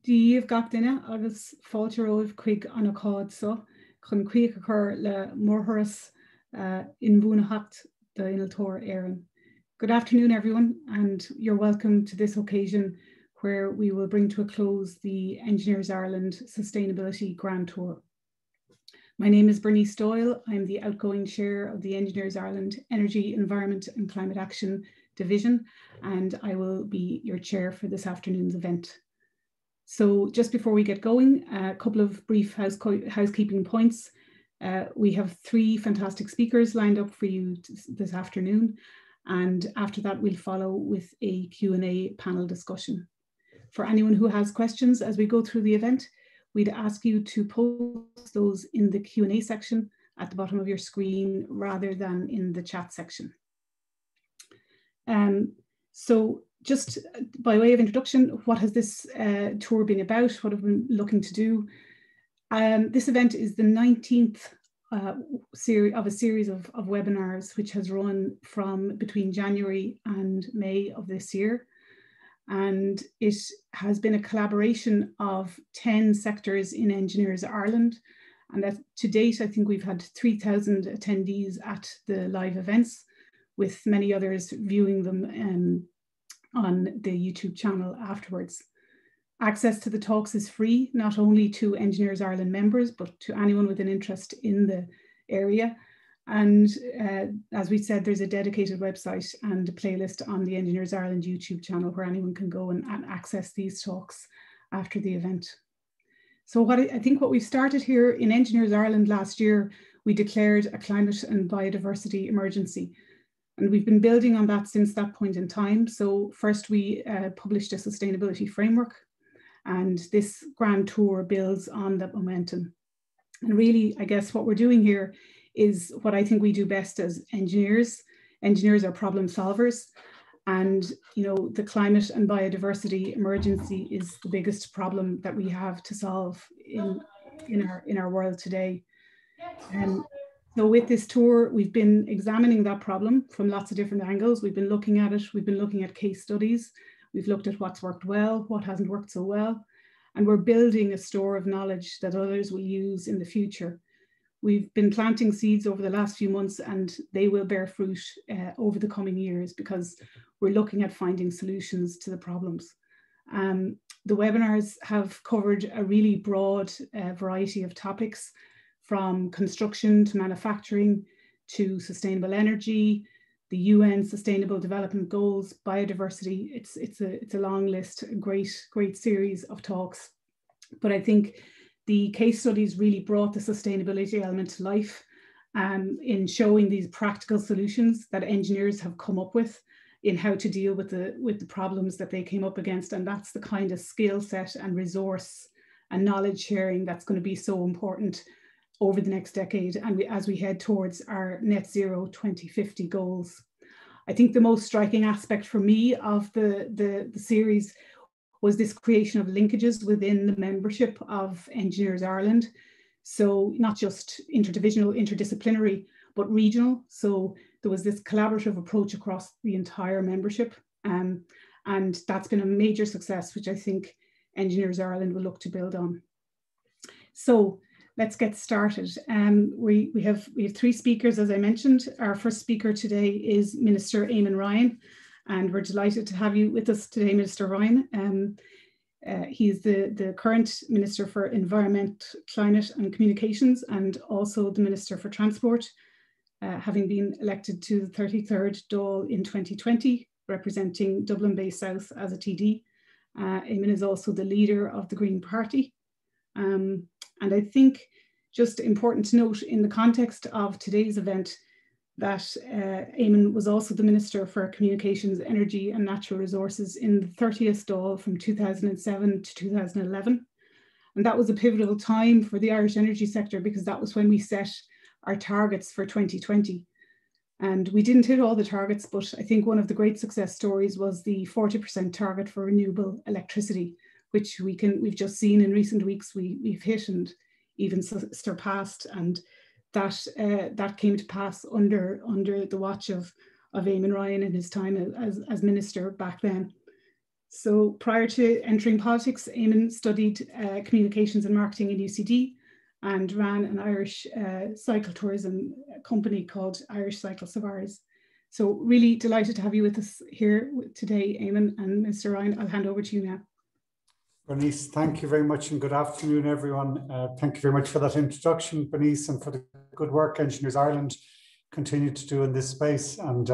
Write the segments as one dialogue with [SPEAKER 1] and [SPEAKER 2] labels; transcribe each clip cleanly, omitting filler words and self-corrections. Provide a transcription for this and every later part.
[SPEAKER 1] Díomh gach duine agus fáilte romh chuig an acáid so chun cuiach chur le mórtharas in bhuanachacht the Inaltóir Éireann. Good afternoon, everyone, and you're welcome to this occasion where we will bring to a close the Engineers Ireland Sustainability Grand Tour. My name is Bernice Doyle. I'm the outgoing chair of the Engineers Ireland Energy, Environment and Climate Action Division, and I will be your chair for this afternoon's event. So just before we get going, a couple of brief housekeeping points. We have three fantastic speakers lined up for you this afternoon, and after that we'll follow with a Q&A panel discussion. For anyone who has questions as we go through the event, we'd ask you to post those in the Q&A section at the bottom of your screen rather than in the chat section. So just by way of introduction, what has this tour been about? What have we been looking to do? This event is the 19th of a series of webinars, which has run from between January and May of this year. And it has been a collaboration of 10 sectors in Engineers Ireland. And that to date, I think we've had 3,000 attendees at the live events, with many others viewing them on the YouTube channel afterwards. Access to the talks is free, not only to Engineers Ireland members, but to anyone with an interest in the area. And as we said, there's a dedicated website and a playlist on the Engineers Ireland YouTube channel where anyone can go and access these talks after the event. So I think what we started here in Engineers Ireland last year, we declared a climate and biodiversity emergency. And we've been building on that since that point in time. So first we published a sustainability framework, and this grand tour builds on that momentum. And really, I guess what we're doing here is what I think we do best as engineers. Engineers are problem solvers. And the climate and biodiversity emergency is the biggest problem that we have to solve in our world today. So with this tour, we've been examining that problem from lots of different angles. We've been looking at it. We've been looking at case studies. We've looked at what's worked well, what hasn't worked so well. And we're building a store of knowledge that others will use in the future. We've been planting seeds over the last few months, and they will bear fruit over the coming years because we're looking at finding solutions to the problems. The webinars have covered a really broad variety of topics, from construction to manufacturing to sustainable energy, the UN Sustainable Development Goals, biodiversity. It's a long list, a great series of talks. But I think the case studies really brought the sustainability element to life in showing these practical solutions that engineers have come up with in how to deal with the problems that they came up against. And that's the kind of skill set and resource and knowledge sharing that's going to be so important over the next decade, and as we head towards our net zero 2050 goals. I think the most striking aspect for me of the series was this creation of linkages within the membership of Engineers Ireland. So not just interdivisional, interdisciplinary, but regional. So there was this collaborative approach across the entire membership. And that's been a major success, which I think Engineers Ireland will look to build on. So let's get started. We have three speakers, as I mentioned. Our first speaker today is Minister Eamon Ryan, and we're delighted to have you with us today, Minister Ryan. He's the current Minister for Environment, Climate and Communications, and also the Minister for Transport, having been elected to the 33rd Dáil in 2020, representing Dublin Bay South as a TD. Eamon is also the leader of the Green Party. And I think just important to note in the context of today's event that Ayman was also the Minister for Communications, Energy and Natural Resources in the 30th Dáil from 2007 to 2011. And that was a pivotal time for the Irish energy sector because that was when we set our targets for 2020. And we didn't hit all the targets, but I think one of the great success stories was the 40% target for renewable electricity, which we've just seen in recent weeks we've hit and even surpassed, and that came to pass under the watch of Eamon Ryan in his time as minister back then. So prior to entering politics, Eamon studied communications and marketing in UCD and ran an Irish cycle tourism company called Irish Cycle Safaris. So really delighted to have you with us here today, Ayman, and Mr. Ryan, I'll hand over to you now.
[SPEAKER 2] Bernice, thank you very much and good afternoon, everyone. Thank you very much for that introduction, Bernice, and for the good work Engineers Ireland continue to do in this space. And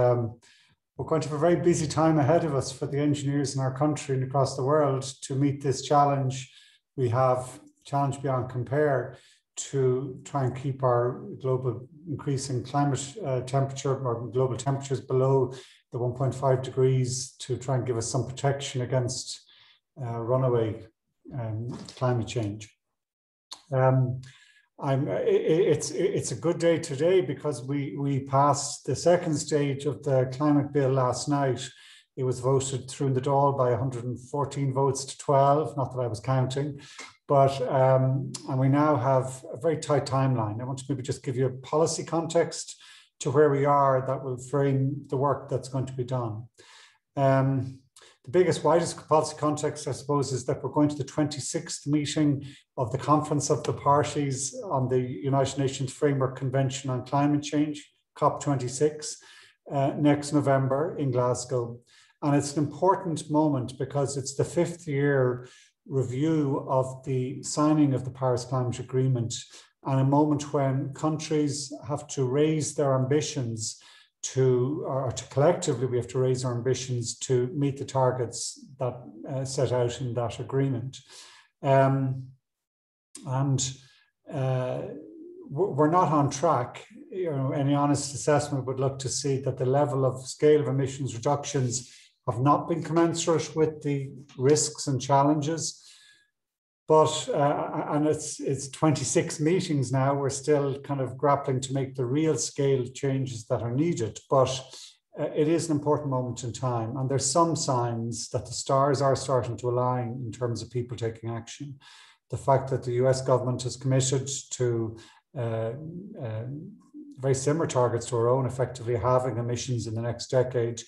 [SPEAKER 2] we're going to have a very busy time ahead of us for the engineers in our country and across the world to meet this challenge. We have challenge beyond compare to try and keep our global increasing climate temperature or global temperatures below the 1.5 degrees to try and give us some protection against runaway climate change. It's a good day today because we passed the second stage of the climate bill last night. It was voted through in the Doyle by 114 votes to 12, not that I was counting, but and we now have a very tight timeline. I want to maybe just give you a policy context to where we are that will frame the work that's going to be done. The biggest, widest policy context, I suppose, is that we're going to the 26th meeting of the Conference of the Parties on the United Nations Framework Convention on Climate Change, COP26, next November in Glasgow. And it's an important moment because it's the 5th year review of the signing of the Paris Climate Agreement, and a moment when countries have to raise their ambitions to collectively, we have to raise our ambitions to meet the targets that set out in that agreement. We're not on track. You know, any honest assessment would look to see that the level of scale of emissions reductions have not been commensurate with the risks and challenges. But, and it's 26 meetings now, we're still kind of grappling to make the real scale changes that are needed. But it is an important moment in time. And there's some signs that the stars are starting to align in terms of people taking action. The fact that the US government has committed to very similar targets to our own, effectively halving emissions in the next decade,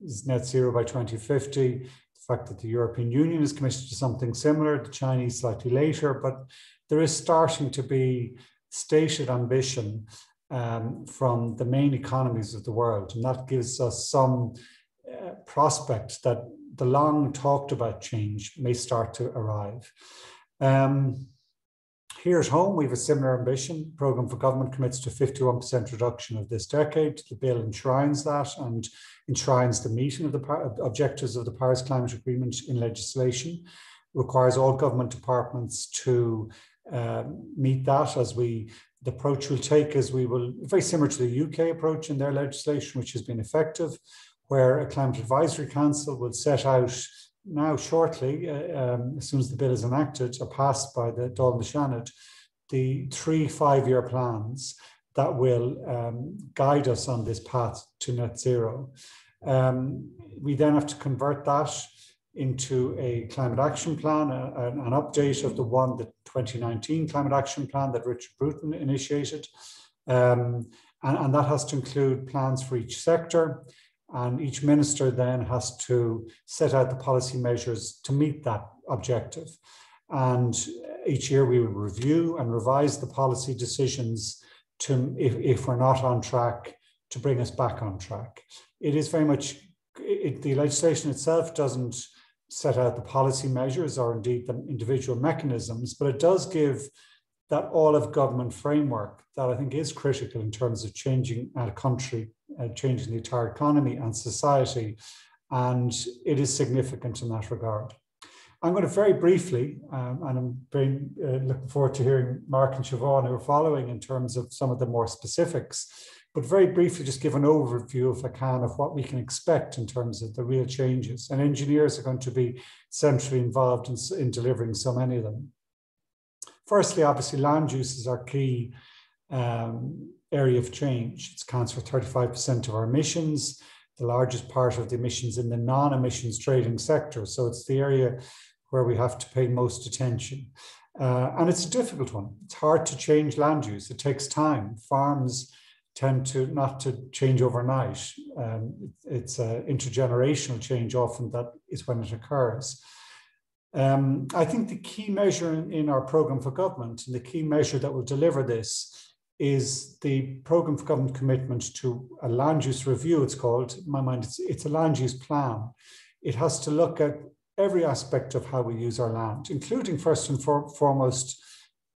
[SPEAKER 2] is net zero by 2050. The fact that the European Union is committed to something similar, the Chinese slightly later, but there is starting to be stated ambition from the main economies of the world. And that gives us some prospect that the long talked about change may start to arrive. Here at home, we have a similar ambition. Programme for Government commits to 51% reduction of this decade. The bill enshrines that and enshrines the meeting of the objectives of the Paris Climate Agreement in legislation. Requires all government departments to meet that. The approach we'll take is we will, very similar to the UK approach in their legislation, which has been effective, where a Climate Advisory Council will set out now shortly, as soon as the bill is enacted or passed by the Dáil na Seanad, the 3 5-year plans that will guide us on this path to net zero. We then have to convert that into a climate action plan, an update of the 2019 climate action plan that Richard Bruton initiated. And that has to include plans for each sector. And each minister then has to set out the policy measures to meet that objective. And each year we will review and revise the policy decisions to, if we're not on track, to bring us back on track. It is very much, the legislation itself doesn't set out the policy measures or indeed the individual mechanisms, but it does give that all of government framework that I think is critical in terms of changing a country, changing the entire economy and society, and it is significant in that regard. I'm going to very briefly, and I'm very looking forward to hearing Mark and Siobhán who are following in terms of some of the more specifics, but very briefly just give an overview, if I can, of what we can expect in terms of the real changes. And engineers are going to be centrally involved in delivering so many of them. Firstly, obviously, land use is our key area of change. It accounts for 35% of our emissions, the largest part of the emissions in the non-emissions trading sector. So it's the area where we have to pay most attention. And it's a difficult one. It's hard to change land use. It takes time. Farms tend to not to change overnight. It's an intergenerational change often that is when it occurs. I think the key measure in our programme for government, and the key measure that will deliver this, is the programme for government commitment to a land use review, it's called. In my mind, it's a land use plan. It has to look at every aspect of how we use our land, including first and foremost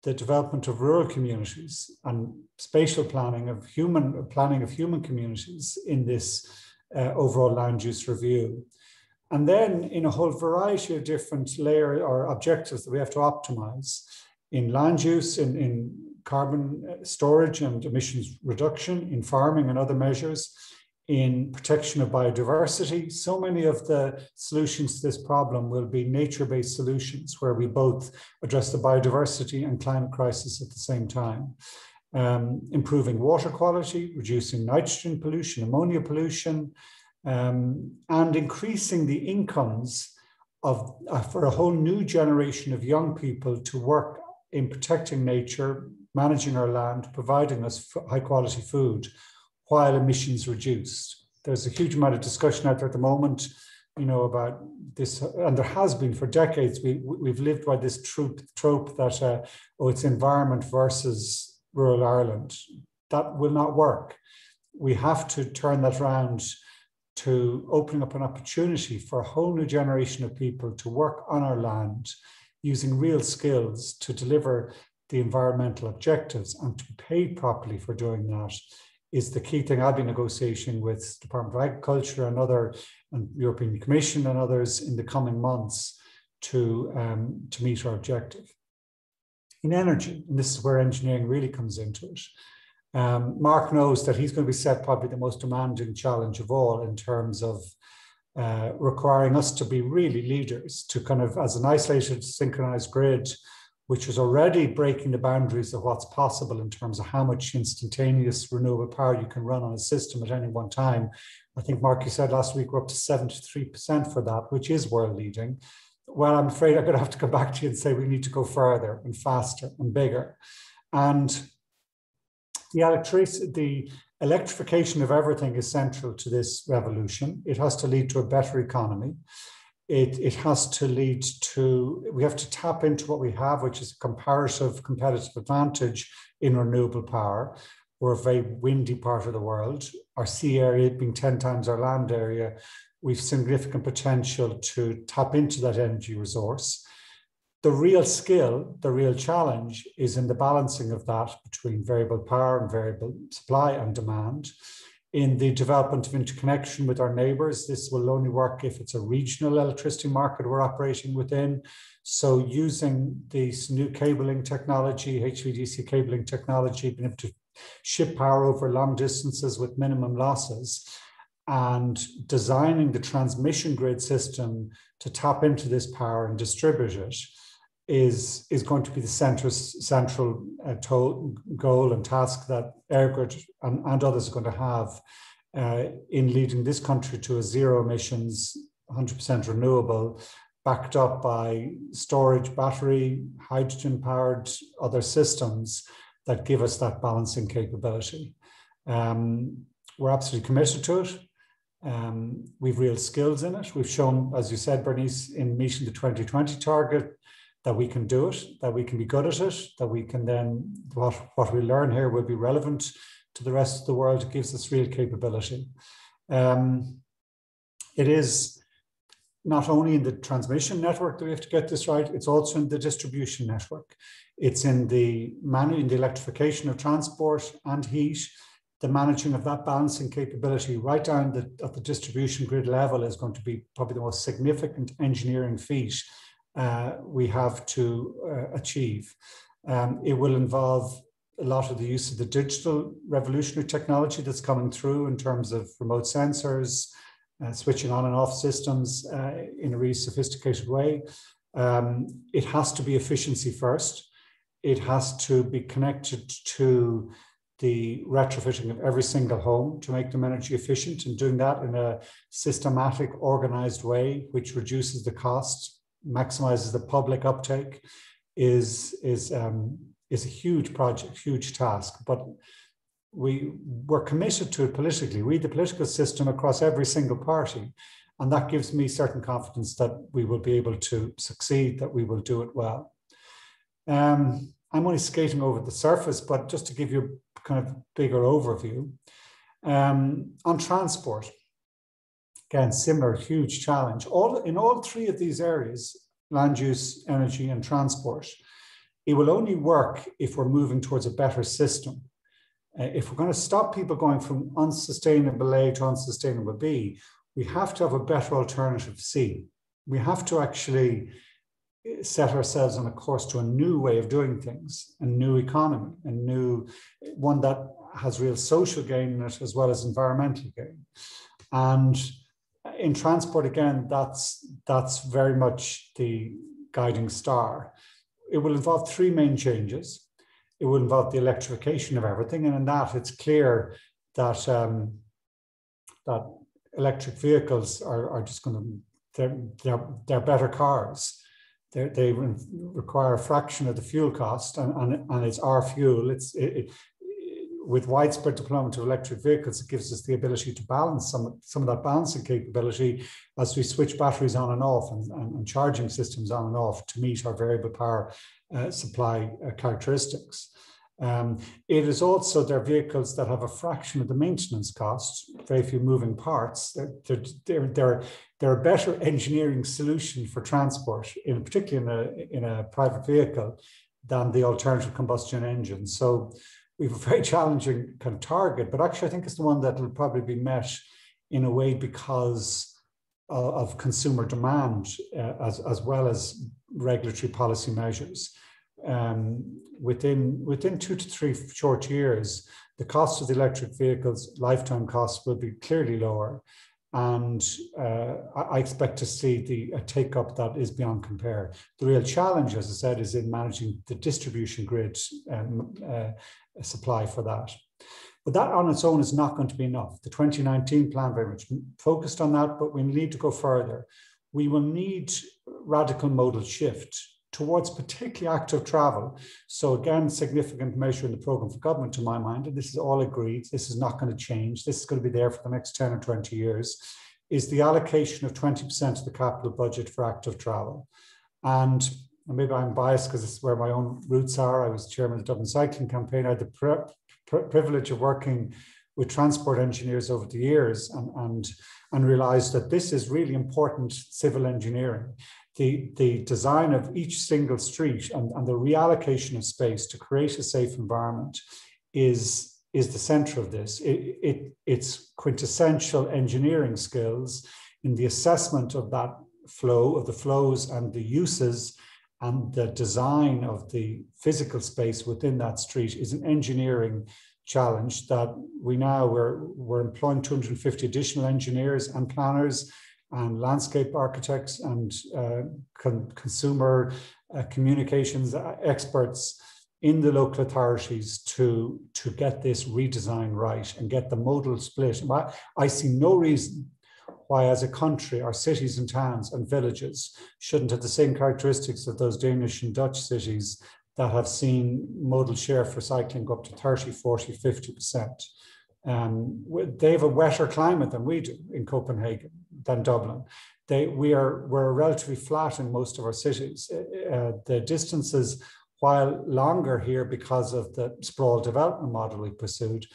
[SPEAKER 2] the development of rural communities and spatial planning of human communities in this overall land use review. And then in a whole variety of different layers or objectives that we have to optimize in land use, in carbon storage and emissions reduction, in farming and other measures, in protection of biodiversity. So many of the solutions to this problem will be nature-based solutions where we both address the biodiversity and climate crisis at the same time. Improving water quality, reducing nitrogen pollution, ammonia pollution, and increasing the incomes of for a whole new generation of young people to work in protecting nature, managing our land, providing us high quality food while emissions reduced. There's a huge amount of discussion out there at the moment, about this, and there has been for decades. We've lived by this trope that, it's environment versus rural Ireland. That will not work. We have to turn that around to opening up an opportunity for a whole new generation of people to work on our land using real skills to deliver the environmental objectives and to be paid properly for doing that is the key thing. I'll be negotiating with Department of Agriculture and European Commission and others in the coming months to meet our objective. In energy, and this is where engineering really comes into it, Mark knows that he's going to be set probably the most demanding challenge of all in terms of requiring us to be really leaders, to kind of, as an isolated synchronized grid, which is already breaking the boundaries of what's possible in terms of how much instantaneous renewable power you can run on a system at any one time. I think, Mark, you said last week we're up to 73% for that, which is world leading. Well, I'm afraid I'm going to have to come back to you and say we need to go further and faster and bigger. And the electrification of everything is central to this revolution. It has to lead to a better economy. It has to lead to, we have to tap into what we have, which is a comparative competitive advantage in renewable power. We're a very windy part of the world. Our sea area being 10 times our land area, we've significant potential to tap into that energy resource. The real skill, the real challenge is in the balancing of that between variable power and variable supply and demand. In the development of interconnection with our neighbours, this will only work if it's a regional electricity market we're operating within. So using this new cabling technology, HVDC cabling technology, being able to ship power over long distances with minimum losses, and designing the transmission grid system to tap into this power and distribute it is going to be the central goal and task that EirGrid and others are going to have in leading this country to a zero emissions, 100% renewable, backed up by storage, battery, hydrogen powered other systems that give us that balancing capability. We're absolutely committed to it. We've real skills in it. We've shown, as you said, Bernice, in meeting the 2020 target, that we can do it, that we can be good at it, that we can then, what we learn here will be relevant to the rest of the world. It gives us real capability. It is not only in the transmission network that we have to get this right, it's also in the distribution network. It's in the electrification of transport and heat. The managing of that balancing capability right down at the distribution grid level is going to be probably the most significant engineering feat we have to achieve. It will involve a lot of the use of the digital revolutionary technology that's coming through in terms of remote sensors, switching on and off systems in a really sophisticated way. It has to be efficiency first. It has to be connected to the retrofitting of every single home to make them energy efficient, and doing that in a systematic, organized way, which reduces the cost, maximizes the public uptake, is a huge project, huge task. But we're committed to it politically. We, the political system across every single party, and that gives me certain confidence that we will be able to succeed, that we will do it well. I'm only skating over the surface, but just to give you a kind of bigger overview. On transport, again, similar huge challenge. In all three of these areas, land use, energy, and transport, it will only work if we're moving towards a better system. If we're going to stop people going from unsustainable A to unsustainable B, we have to have a better alternative C. We have to actually set ourselves on a course to a new way of doing things, a new economy, a new one that has real social gain in it as well as environmental gain. And in transport, again, that's very much the guiding star. It will involve three main changes. It will involve the electrification of everything, and in that, it's clear that that electric vehicles are just going to they're better cars. They require a fraction of the fuel cost, and it's our fuel. With widespread deployment of electric vehicles, it gives us the ability to balance some of that balancing capability as we switch batteries on and off and charging systems on and off to meet our variable power supply characteristics. It is also, they're vehicles that have a fraction of the maintenance costs, very few moving parts. They're a better engineering solution for transport, particularly in a private vehicle, than the alternative combustion engine. So we have a very challenging kind of target, but actually I think it's the one that will probably be met in a way because of consumer demand as well as regulatory policy measures. Within 2 to 3 short years, the cost of the electric vehicles, lifetime costs, will be clearly lower. And I expect to see a take-up that is beyond compare. The real challenge, as I said, is in managing the distribution grid supply for that. But that on its own is not going to be enough. The 2019 plan very much focused on that, but we need to go further. We will need radical modal shift towards particularly active travel. So again, significant measure in the programme for government, to my mind, and this is all agreed, this is not going to change, this is going to be there for the next 10 or 20 years, is the allocation of 20% of the capital budget for active travel. And maybe I'm biased because this is where my own roots are. I was chairman of the Dublin Cycling Campaign. I had the privilege of working with transport engineers over the years and realized that this is really important civil engineering. The design of each single street and the reallocation of space to create a safe environment is the center of this. It's quintessential engineering skills in the assessment of that flow, of the flows and the uses, and the design of the physical space within that street is an engineering challenge that we're employing 250 additional engineers and planners and landscape architects and consumer communications experts in the local authorities to get this redesign right and get the modal split. I see no reason why, as a country, our cities and towns and villages shouldn't have the same characteristics of those Danish and Dutch cities that have seen modal share for cycling go up to 30, 40, 50%. They have a wetter climate than we do in Copenhagen, than Dublin. We're relatively flat in most of our cities. The distances, while longer here because of the sprawl development model we pursued,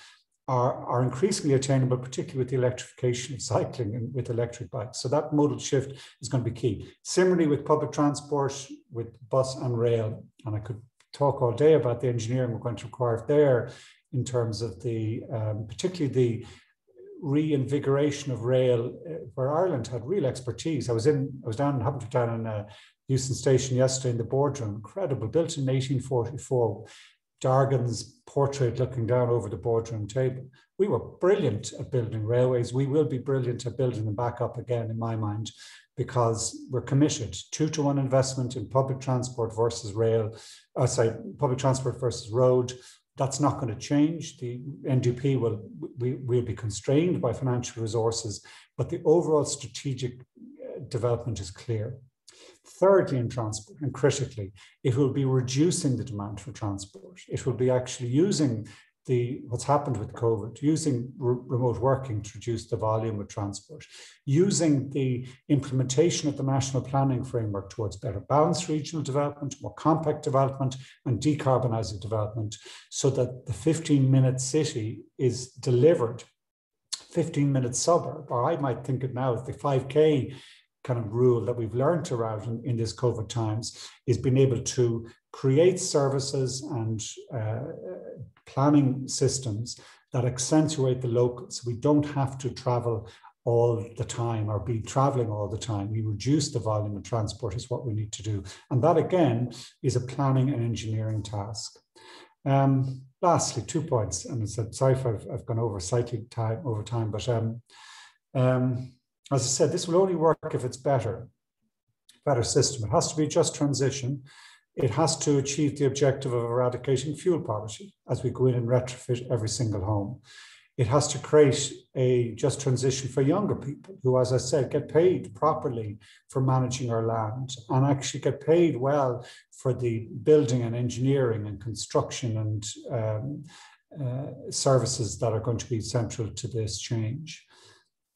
[SPEAKER 2] are increasingly attainable, particularly with the electrification of cycling and with electric bikes. So that modal shift is going to be key. Similarly with public transport, with bus and rail, and I could talk all day about the engineering we're going to require there in terms of particularly the reinvigoration of rail, where Ireland had real expertise. I was down in Euston Station yesterday in the boardroom, incredible, built in 1844. Dargan's portrait looking down over the boardroom table. We were brilliant at building railways. We will be brilliant at building them back up again, in my mind, because we're committed 2-to-1 investment in public transport versus public transport versus road. That's not going to change. The NDP will be constrained by financial resources, but the overall strategic development is clear. Thirdly, in transport, and critically, it will be reducing the demand for transport. It will be actually using what's happened with COVID, using remote working to reduce the volume of transport, using the implementation of the national planning framework towards better balanced regional development, more compact development, and decarbonising development, so that the 15-minute city is delivered, 15-minute suburb, or I might think it now as the 5K kind of rule that we've learned around in this COVID times, is being able to create services and planning systems that accentuate the locals. We don't have to travel all the time or be traveling all the time. We reduce the volume of transport is what we need to do. And that again is a planning and engineering task. Lastly, 2 points, and sorry if I've gone over slightly over time, but as I said, this will only work if it's better system. It has to be a just transition. It has to achieve the objective of eradicating fuel poverty as we go in and retrofit every single home. It has to create a just transition for younger people who, as I said, get paid properly for managing our land and actually get paid well for the building and engineering and construction and services that are going to be central to this change.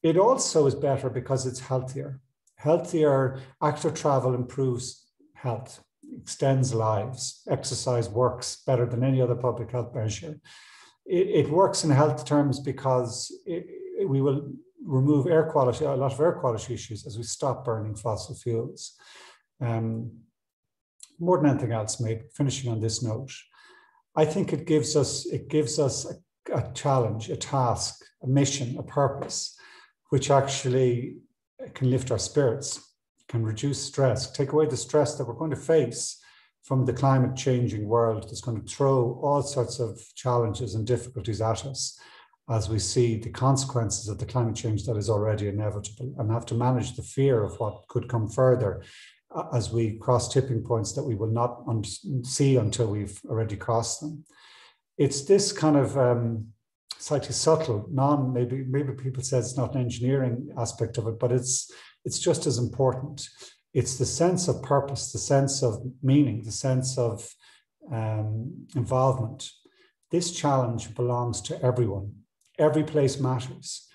[SPEAKER 2] It also is better because it's healthier. Healthier, active travel improves health, extends lives. Exercise works better than any other public health measure. It works in health terms because we will remove air quality, a lot of air quality issues as we stop burning fossil fuels. More than anything else, maybe finishing on this note, I think it gives us a challenge, a task, a mission, a purpose, which actually can lift our spirits, can reduce stress, take away the stress that we're going to face from the climate changing world that's going to throw all sorts of challenges and difficulties at us as we see the consequences of the climate change that is already inevitable, and have to manage the fear of what could come further as we cross tipping points that we will not see until we've already crossed them. It's this kind of slightly subtle, maybe people say it's not an engineering aspect of it, but it's just as important. It's the sense of purpose, the sense of meaning, the sense of involvement. This challenge belongs to everyone. Every place matters.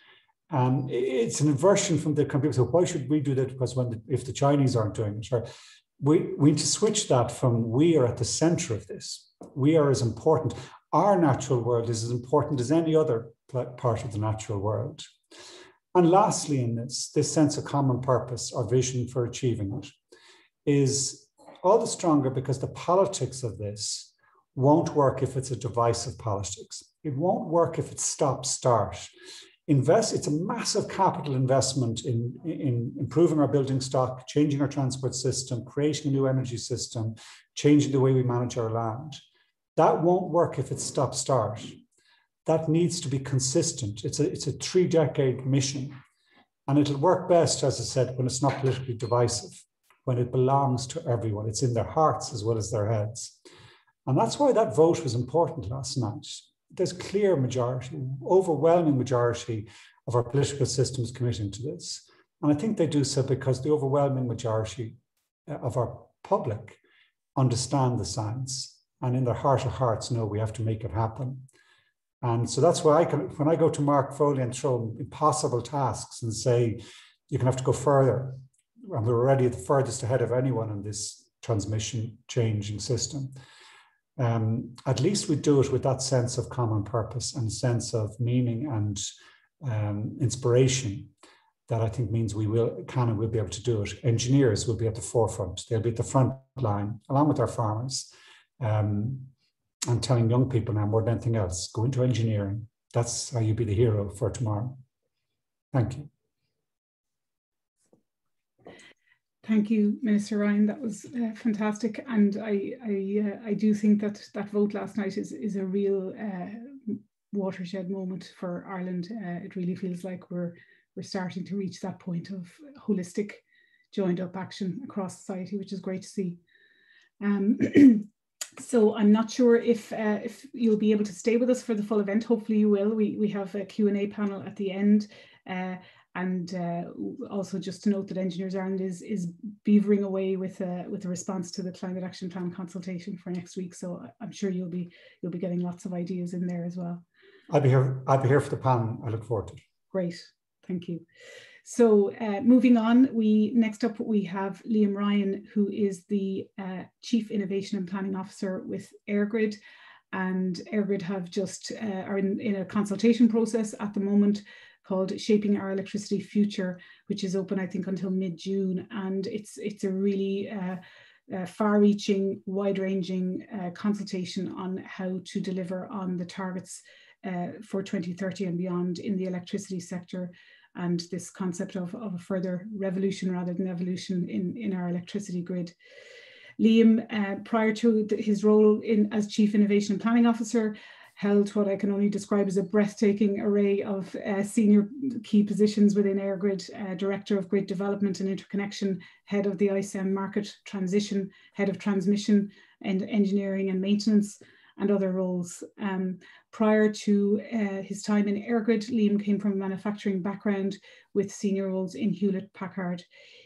[SPEAKER 2] And it's an inversion from the people say, why should we do that? Because if the Chinese aren't doing it, or we need to switch that from we are at the center of this. We are as important. Our natural world is as important as any other part of the natural world. And lastly, in this sense of common purpose or vision for achieving it is all the stronger because the politics of this won't work if it's a divisive politics. It won't work if it's stop-start. It's a massive capital investment in improving our building stock, changing our transport system, creating a new energy system, changing the way we manage our land. That won't work if it's stop-start. That needs to be consistent. It's a 3-decade mission. And it'll work best, as I said, when it's not politically divisive, when it belongs to everyone. It's in their hearts as well as their heads. And that's why that vote was important last night. There's clear majority, overwhelming majority of our political systems committing to this. And I think they do so because the overwhelming majority of our public understand the science and in their heart of hearts know we have to make it happen. And so that's why when I go to Mark Foley and throw him impossible tasks and say, you're going to have to go further, and we're already the furthest ahead of anyone in this transmission changing system, at least we do it with that sense of common purpose and sense of meaning and inspiration that I think means we will be able to do it. Engineers will be at the forefront. They'll be at the front line, along with our farmers. I'm telling young people now more than anything else, go into engineering. That's how you be the hero for tomorrow. Thank you.
[SPEAKER 1] Thank you, Minister Ryan. That was fantastic. And I do think that that vote last night is a real watershed moment for Ireland. It really feels like we're starting to reach that point of holistic joined up action across society, which is great to see. So I'm not sure if you'll be able to stay with us for the full event. Hopefully you will. We have a Q&A panel at the end. And also just to note that Engineers Ireland is beavering away with a response to the Climate Action Plan consultation for next week. So I'm sure you'll be getting lots of ideas in there as well.
[SPEAKER 2] I'll be here for the panel. I look forward to it.
[SPEAKER 1] Great, thank you. So moving on, next up we have Liam Ryan, who is the Chief Innovation and Planning Officer with EirGrid. And EirGrid have just are in a consultation process at the moment called Shaping Our Electricity Future, which is open, I think, until mid-June. And it's a really far-reaching, wide-ranging consultation on how to deliver on the targets for 2030 and beyond in the electricity sector, and this concept of a further revolution rather than evolution in our electricity grid. Liam, prior to his role as Chief Innovation and Planning Officer, held what I can only describe as a breathtaking array of senior key positions within EirGrid, Director of Grid Development and Interconnection, Head of the ISEM Market Transition, Head of Transmission and Engineering and Maintenance, and other roles. Prior to his time in EirGrid, Liam came from a manufacturing background with senior roles in Hewlett-Packard.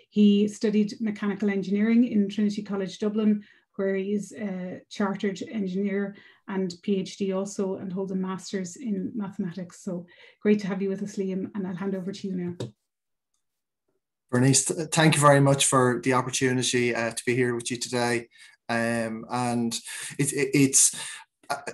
[SPEAKER 1] He studied mechanical engineering in Trinity College Dublin, where he is a chartered engineer and PhD also, and holds a master's in mathematics. So great to have you with us, Liam, and I'll hand over to you now.
[SPEAKER 3] Bernice, thank you very much for the opportunity to be here with you today. And it's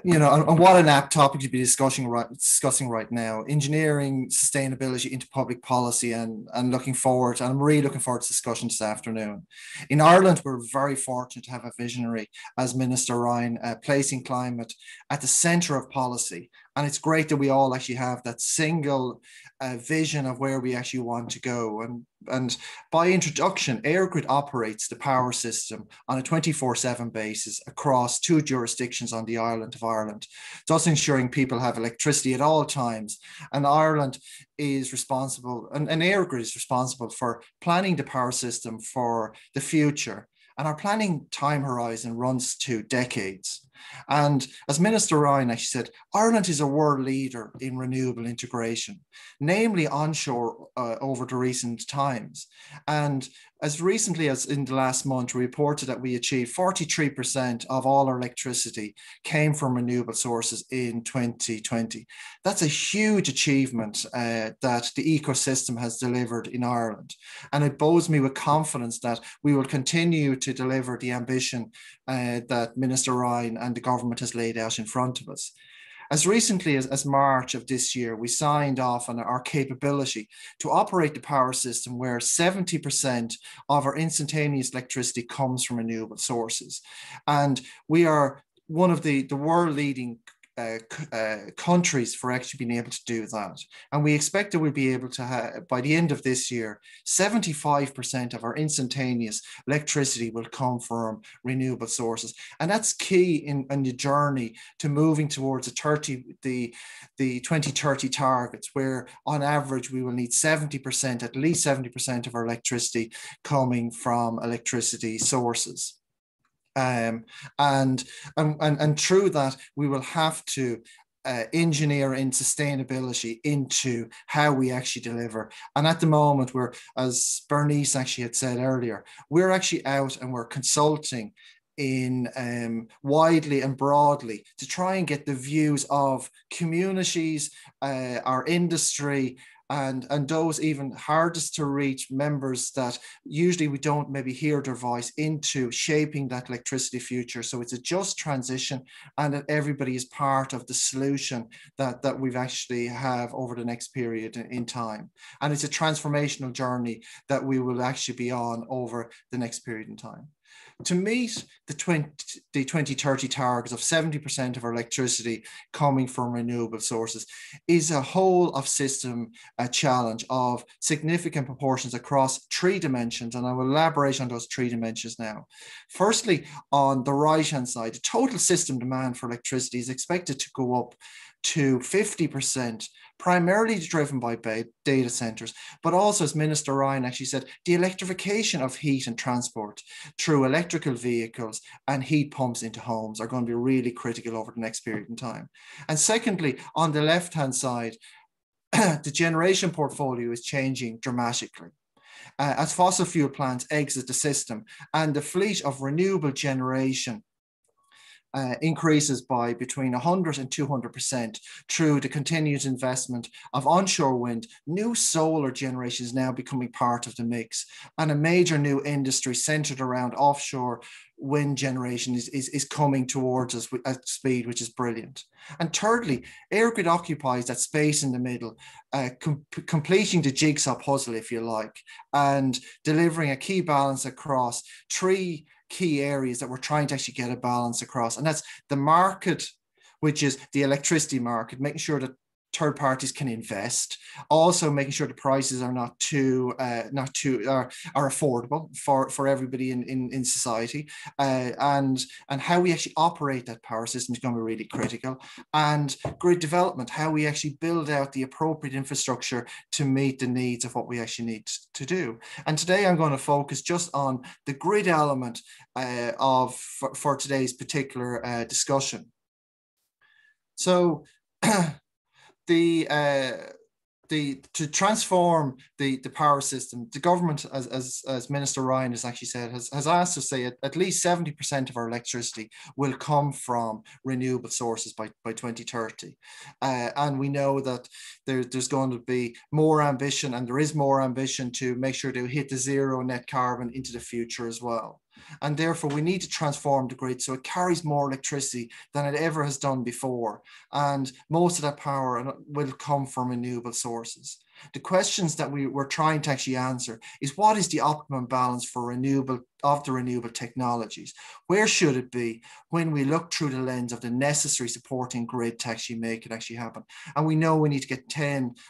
[SPEAKER 3] you know, and what an apt topic to be discussing right now: engineering sustainability into public policy, and looking forward. And I'm really looking forward to discussion this afternoon. In Ireland, we're very fortunate to have a visionary as Minister Ryan, placing climate at the centre of policy. And it's great that we all actually have that single vision of where we actually want to go. And by introduction, EirGrid operates the power system on a 24/7 basis across 2 jurisdictions on the island of Ireland, thus ensuring people have electricity at all times. And Ireland is responsible, and EirGrid is responsible for planning the power system for the future. And our planning time horizon runs to decades. And as Minister Ryan actually said, Ireland is a world leader in renewable integration, namely onshore over the recent times. And as recently as in the last month, we reported that we achieved 43% of all our electricity came from renewable sources in 2020. That's a huge achievement that the ecosystem has delivered in Ireland. And it bodes me with confidence that we will continue to deliver the ambition that Minister Ryan and the government has laid out in front of us. As recently as March of this year, we signed off on our capability to operate the power system where 70% of our instantaneous electricity comes from renewable sources. And we are one of the world leading countries for actually being able to do that. And we expect that we'll be able to have, by the end of this year, 75% of our instantaneous electricity will come from renewable sources. And that's key in the journey to moving towards the 2030 targets, where on average we will need 70%, at least 70% of our electricity coming from electricity sources. And through that, we will have to engineer in sustainability into how we actually deliver. And at the moment, we're, as Bernice actually had said earlier, we're actually out and we're consulting in widely and broadly to try and get the views of communities, our industry, and those even hardest to reach members that usually we don't maybe hear their voice into shaping that electricity future. So it's a just transition, and that everybody is part of the solution that we've actually have over the next period in time. And it's a transformational journey that we will actually be on over the next period in time. To meet the 2030 targets of 70% of our electricity coming from renewable sources is a whole of system challenge of significant proportions across 3 dimensions. And I will elaborate on those 3 dimensions now. Firstly, on the right-hand side, the total system demand for electricity is expected to go up to 50%, primarily driven by data centers, but also, as Minister Ryan actually said, the electrification of heat and transport through electrical vehicles and heat pumps into homes are going to be really critical over the next period in time. And secondly, on the left-hand side, the generation portfolio is changing dramatically. As fossil fuel plants exit the system and the fleet of renewable generation increases by between 100 and 200% through the continued investment of onshore wind, new solar generation is now becoming part of the mix, and a major new industry centered around offshore wind generation is coming towards us at speed, which is brilliant. And thirdly, EirGrid occupies that space in the middle, completing the jigsaw puzzle, if you like, and delivering a key balance across three key areas that we're trying to actually get a balance across. And that's the market, which is the electricity market, making sure that third parties can invest, also making sure the prices are not too are affordable for everybody in society, and how we actually operate that power system is going to be really critical. And grid development, how we actually build out the appropriate infrastructure to meet the needs of what we actually need to do. And today I'm going to focus just on the grid element for today's particular discussion. So to transform the power system, the government, as Minister Ryan has actually said, has asked us to say at least 70% of our electricity will come from renewable sources by 2030. And we know that there's going to be more ambition, and there is more ambition to make sure to hit the zero net carbon into the future as well. And therefore, we need to transform the grid so it carries more electricity than it ever has done before. And most of that power will come from renewable sources. The questions that we're trying to actually answer is, what is the optimum balance for the renewable technologies? Where should it be when we look through the lens of the necessary supporting grid to actually make it actually happen? And we know we need to get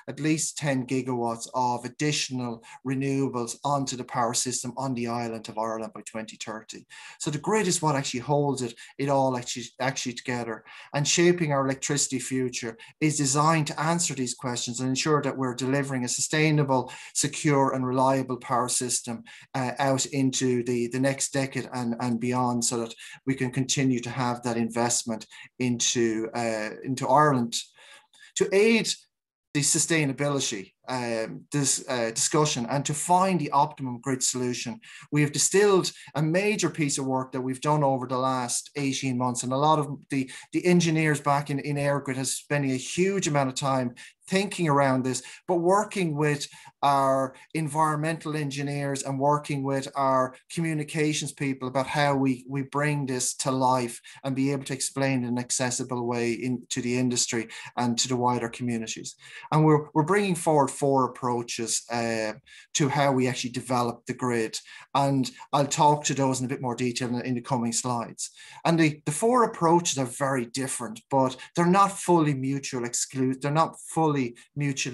[SPEAKER 3] at least 10 gigawatts of additional renewables onto the power system on the island of Ireland by 2030. So the grid is what actually holds it all actually together. And shaping our electricity future is designed to answer these questions and ensure that we're delivering a sustainable, secure and reliable power system out into the next decade and beyond, so that we can continue to have that investment into Ireland to aid the sustainability discussion and to find the optimum grid solution. We have distilled a major piece of work that we've done over the last 18 months, and a lot of the engineers back in EirGrid has spending a huge amount of time thinking around this, but working with our environmental engineers and working with our communications people about how we bring this to life and be able to explain in an accessible way to the industry and to the wider communities. And we're bringing forward 4 approaches to how we actually develop the grid. And I'll talk to those in a bit more detail in the coming slides. And the 4 approaches are very different, but they're not fully mutually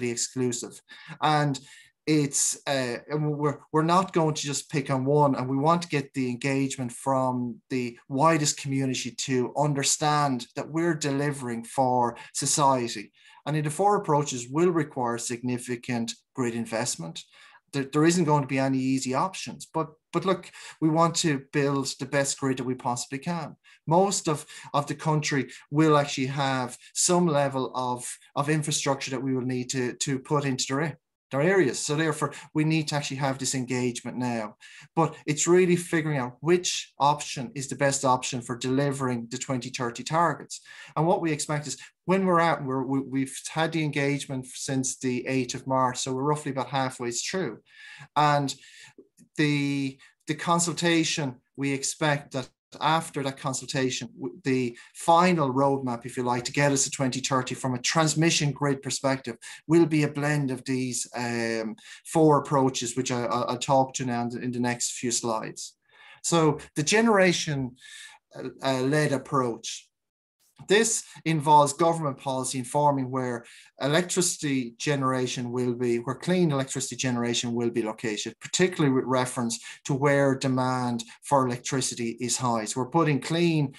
[SPEAKER 3] exclusive. And it's we're not going to just pick on one, and we want to get the engagement from the widest community to understand that we're delivering for society. And in the 4 approaches will require significant grid investment. There isn't going to be any easy options, but look, we want to build the best grid that we possibly can. Most of the country will actually have some level of infrastructure that we will need to put into their areas. So therefore, we need to actually have this engagement now. But it's really figuring out which option is the best option for delivering the 2030 targets. And what we expect is, when we've had the engagement since the 8th of March, so we're roughly about halfway through. And the consultation, we expect that after that consultation, the final roadmap, if you like, to get us to 2030 from a transmission grid perspective will be a blend of these 4 approaches, which I'll talk to now in the next few slides. So the generation-led approach. This involves government policy informing where electricity generation will be, where clean electricity generation will be located, particularly with reference to where demand for electricity is high. So we're putting clean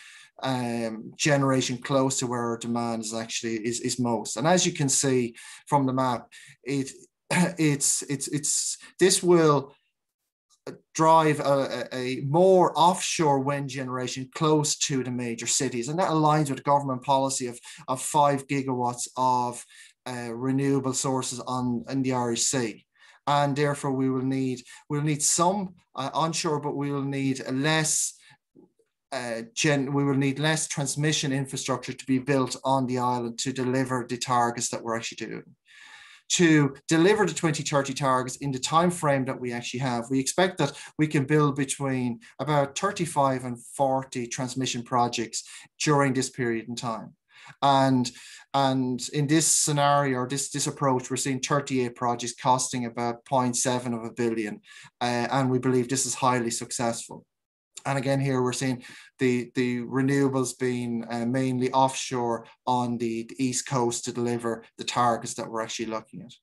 [SPEAKER 3] generation close to where our demand is most. And as you can see from the map, this will drive a more offshore wind generation close to the major cities. And that aligns with government policy of 5 gigawatts of renewable sources in the Irish Sea. And therefore we'll need some onshore, but we will need less less transmission infrastructure to be built on the island to deliver the targets that we're actually doing. To deliver the 2030 targets in the time frame that we actually have, we expect that we can build between about 35 and 40 transmission projects during this period in time. And in this scenario, or this approach, we're seeing 38 projects costing about 0.7 of a billion. And we believe this is highly successful. And again, here we're seeing the renewables being mainly offshore on the East Coast to deliver the targets that we're actually looking at.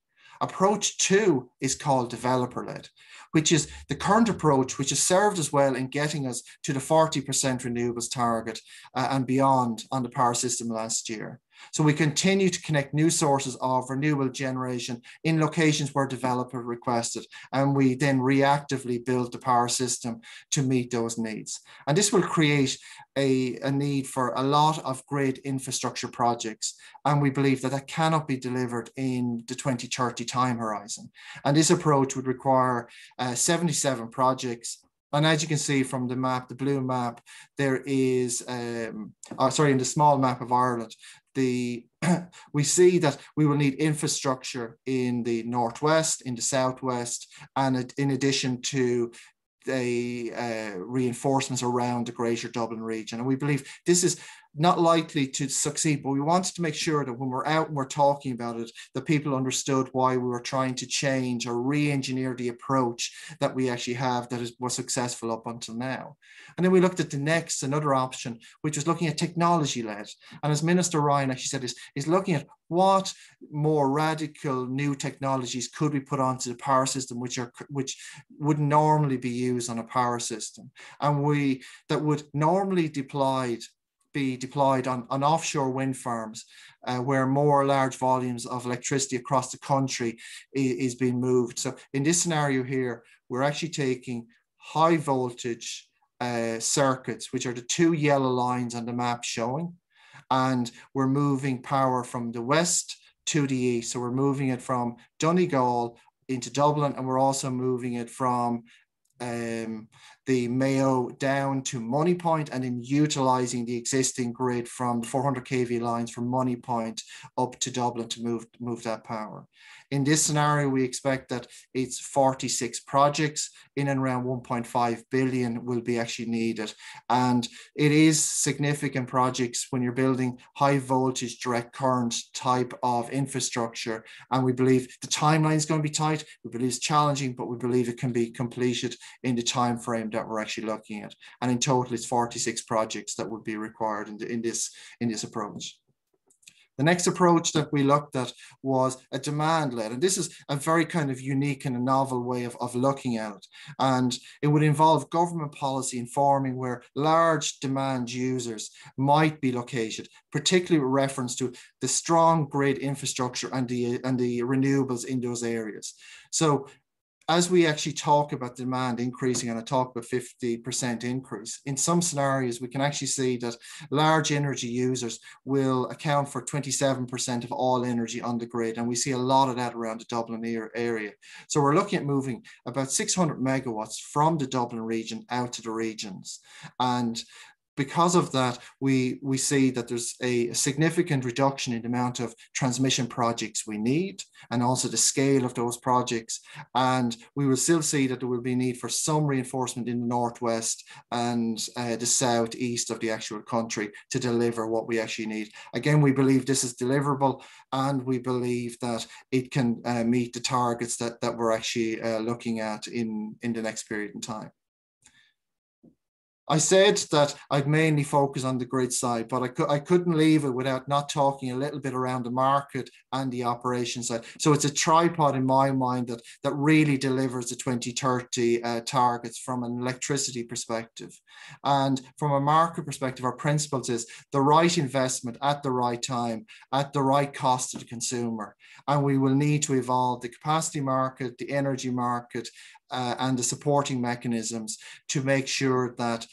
[SPEAKER 3] Approach 2 is called developer-led, which is the current approach, which has served us well in getting us to the 40% renewables target and beyond on the power system last year. So we continue to connect new sources of renewable generation in locations where developer requested, and we then reactively build the power system to meet those needs. And this will create a need for a lot of grid infrastructure projects, and we believe that that cannot be delivered in the 2030 time horizon. And this approach would require 77 projects. And as you can see from the map, the blue map, there is, in the small map of Ireland, we see that we will need infrastructure in the northwest, in the southwest, and in addition to the reinforcements around the Greater Dublin region. And we believe this is not likely to succeed, but we wanted to make sure that when we're out and we're talking about it, that people understood why we were trying to change or re-engineer the approach that we actually have that was successful up until now. And then we looked at another option, which was looking at technology-led. And as Minister Ryan actually said, is looking at what more radical new technologies could we put onto the power system, which would normally be used on a power system, and that would normally be deployed on offshore wind farms, where more large volumes of electricity across the country is being moved. So in this scenario here, we're actually taking high voltage circuits, which are the 2 yellow lines on the map showing, and we're moving power from the west to the east. So we're moving it from Donegal into Dublin, and we're also moving it from the Mayo down to Moneypoint, and then utilising the existing grid from 400 kV lines from Moneypoint up to Dublin to move that power. In this scenario, we expect that it's 46 projects in and around 1.5 billion will be actually needed. And it is significant projects when you're building high voltage direct current type of infrastructure. And we believe the timeline is going to be tight. We believe it's challenging, but we believe it can be completed in the time frame that we're actually looking at. And in total, it's 46 projects that would be required in this approach. The next approach that we looked at was a demand-led, and this is a very kind of unique and a novel way of looking at it. And it would involve government policy informing where large demand users might be located, particularly with reference to the strong grid infrastructure and the renewables in those areas. So as we actually talk about demand increasing, and I talk about 50% increase, in some scenarios, we can actually see that large energy users will account for 27% of all energy on the grid. And we see a lot of that around the Dublin area. So we're looking at moving about 600 megawatts from the Dublin region out to the regions. And because of that, we see that there's a significant reduction in the amount of transmission projects we need, and also the scale of those projects. And we will still see that there will be need for some reinforcement in the northwest and the southeast of the actual country to deliver what we actually need. Again, we believe this is deliverable, and we believe that it can meet the targets that we're actually looking at in the next period in time. I said that I'd mainly focus on the grid side, but I couldn't leave it without not talking a little bit around the market and the operation side. So it's a tripod in my mind that really delivers the 2030 targets from an electricity perspective. And from a market perspective, our principles is the right investment at the right time, at the right cost to the consumer. And we will need to evolve the capacity market, the energy market, and the supporting mechanisms to make sure that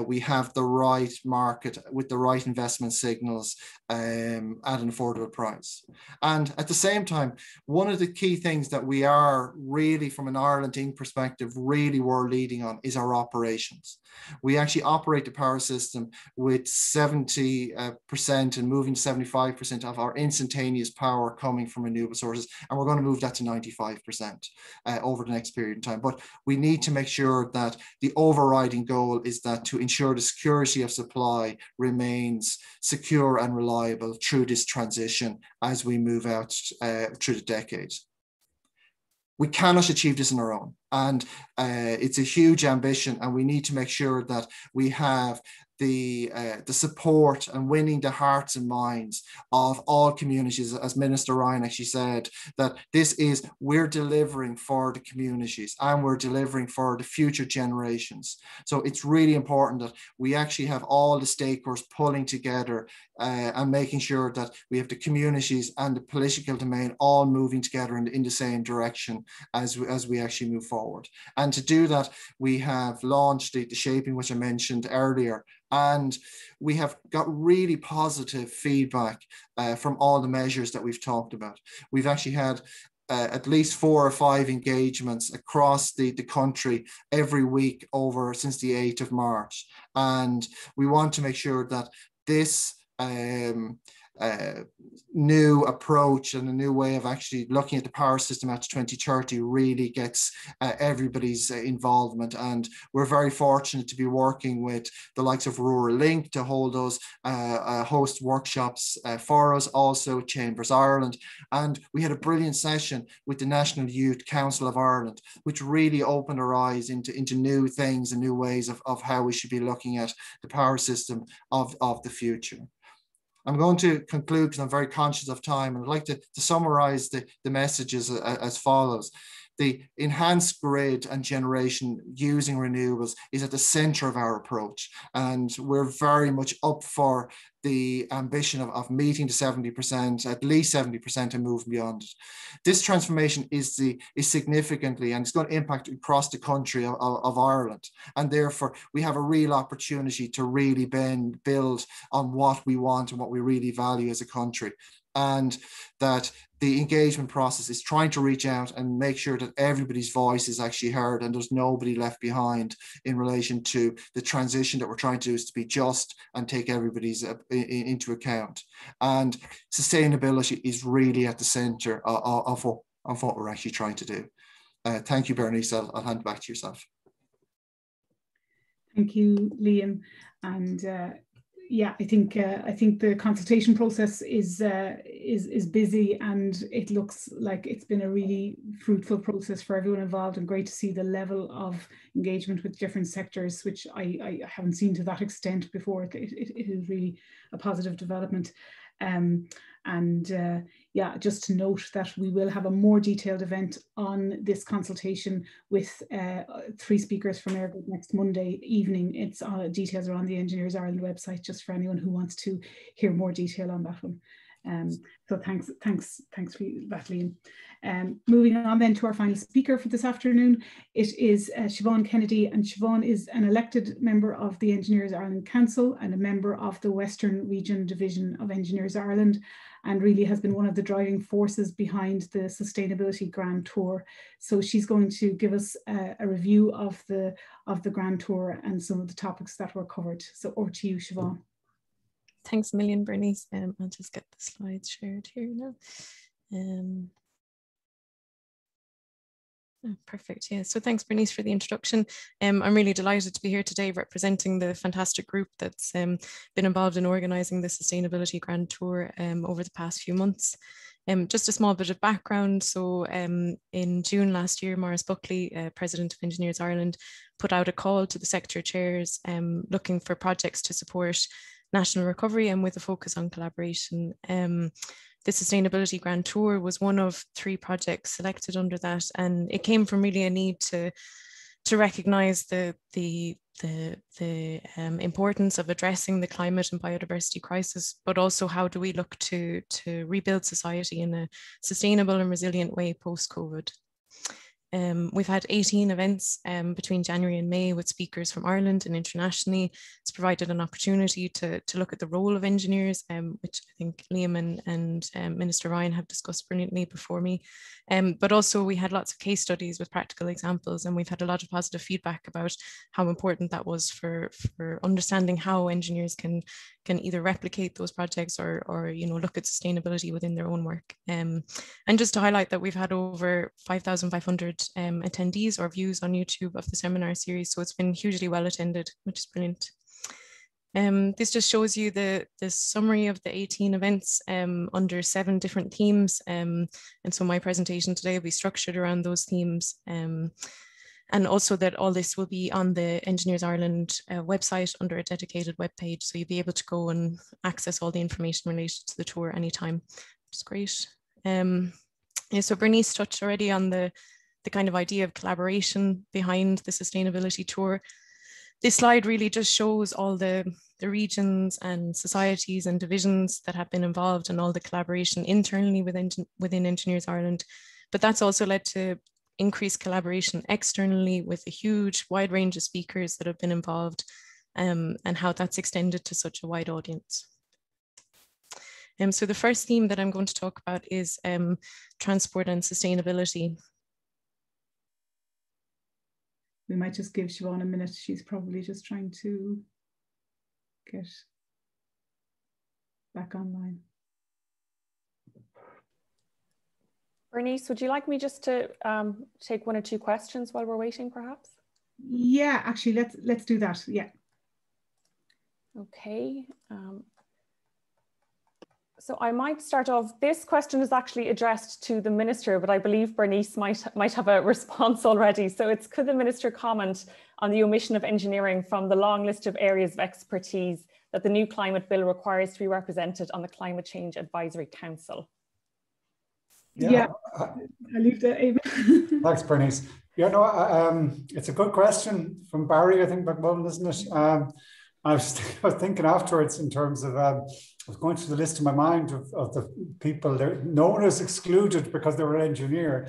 [SPEAKER 3] we have the right market with the right investment signals at an affordable price. And at the same time, one of the key things that we are really, from an Ireland Inc. perspective, really world leading on is our operations. We actually operate the power system with 70% and moving to 75% of our instantaneous power coming from renewable sources. And we're going to move that to 95% over the next period of time. But we need to make sure that the overriding goal is that to ensure the security of supply remains secure and reliable through this transition as we move out through the decades. We cannot achieve this on our own, and it's a huge ambition, and we need to make sure that we have the support and winning the hearts and minds of all communities. As Minister Ryan actually said, that this is, we're delivering for the communities and we're delivering for the future generations. So it's really important that we actually have all the stakeholders pulling together and making sure that we have the communities and the political domain all moving together in the same direction as we actually move forward. And to do that, we have launched the shaping, which I mentioned earlier, and we have got really positive feedback from all the measures that we've talked about. We've actually had at least 4 or 5 engagements across the country every week since the 8th of March. And we want to make sure that this new approach and a new way of actually looking at the power system after 2030 really gets everybody's involvement. And we're very fortunate to be working with the likes of Rural Link to hold those host workshops for us, also Chambers Ireland. And we had a brilliant session with the National Youth Council of Ireland, which really opened our eyes into new things and new ways of how we should be looking at the power system of the future. I'm going to conclude because I'm very conscious of time, and I'd like to summarize the messages as follows. The enhanced grid and generation using renewables is at the center of our approach, and we're very much up for the ambition of meeting the 70%, at least 70%, and moving beyond it. This transformation is significantly, and it's going to impact across the country of Ireland, and therefore we have a real opportunity to really build on what we want and what we really value as a country. And that the engagement process is trying to reach out and make sure that everybody's voice is actually heard and there's nobody left behind in relation to the transition that we're trying to do is to be just and take everybody's into account. And sustainability is really at the center of what we're actually trying to do. Thank you, Bernice. I'll hand it back to yourself.
[SPEAKER 1] Thank you, Liam. And yeah, I think the consultation process is busy, and it looks like it's been a really fruitful process for everyone involved, and great to see the level of engagement with different sectors, which I haven't seen to that extent before. It is really a positive development. Yeah, just to note that we will have a more detailed event on this consultation with 3 speakers from EirGrid next Monday evening. It's details are on the Engineers Ireland website, just for anyone who wants to hear more detail on that one. So thanks for that, Liam. Moving on then to our final speaker for this afternoon, it is Siobhan Kennedy, and Siobhan is an elected member of the Engineers Ireland Council and a member of the Western Region Division of Engineers Ireland, and really has been one of the driving forces behind the Sustainability Grand Tour. So she's going to give us a review of the Grand Tour and some of the topics that were covered. So over to you, Siobhan.
[SPEAKER 4] Thanks a million, Bernice. I'll just get the slides shared here now. Perfect. Yeah. So thanks, Bernice, for the introduction. I'm really delighted to be here today representing the fantastic group that's been involved in organising the Sustainability Grand Tour over the past few months. Just a small bit of background. So in June last year, Maurice Buckley, President of Engineers Ireland, put out a call to the sector chairs looking for projects to support national recovery and with a focus on collaboration. The Sustainability Grand Tour was one of 3 projects selected under that, and it came from really a need to recognise the importance of addressing the climate and biodiversity crisis, but also how do we look to rebuild society in a sustainable and resilient way post-COVID. We've had 18 events between January and May with speakers from Ireland and internationally. It's provided an opportunity to look at the role of engineers, which I think Eamon and Minister Ryan have discussed brilliantly before me. But also we had lots of case studies with practical examples, and we've had a lot of positive feedback about how important that was for understanding how engineers can either replicate those projects or look at sustainability within their own work. And just to highlight that we've had over 5,500 attendees or views on YouTube of the seminar series, so it's been hugely well attended, which is brilliant. This just shows you the summary of the 18 events under 7 different themes, and so my presentation today will be structured around those themes. And also that all this will be on the Engineers Ireland website under a dedicated web page, so you'll be able to go and access all the information related to the tour anytime, which is great. Yeah, so Bernice touched already on the kind of idea of collaboration behind the sustainability tour. This slide really just shows all the regions and societies and divisions that have been involved and all the collaboration internally within Engineers Ireland. But that's also led to increased collaboration externally with a huge wide range of speakers that have been involved, and how that's extended to such a wide audience. So the first theme that I'm going to talk about is transport and sustainability.
[SPEAKER 1] We might just give Siobhan a minute. She's probably just trying to get back online.
[SPEAKER 5] Bernice, would you like me just to take 1 or 2 questions while we're waiting, perhaps?
[SPEAKER 1] Yeah, actually, let's do that. Yeah.
[SPEAKER 5] Okay. So I might start off. This question is actually addressed to the Minister, but I believe Bernice might have a response already. So it's, could the Minister comment on the omission of engineering from the long list of areas of expertise that the new climate bill requires to be represented on the Climate Change Advisory Council?
[SPEAKER 1] Yeah, I'll leave that, Ayman.
[SPEAKER 2] Thanks, Bernice. Yeah, no, it's a good question from Barry, I think, back home, isn't it? I was thinking afterwards in terms of, I was going through the list in my mind of the people there. No one is excluded because they were an engineer.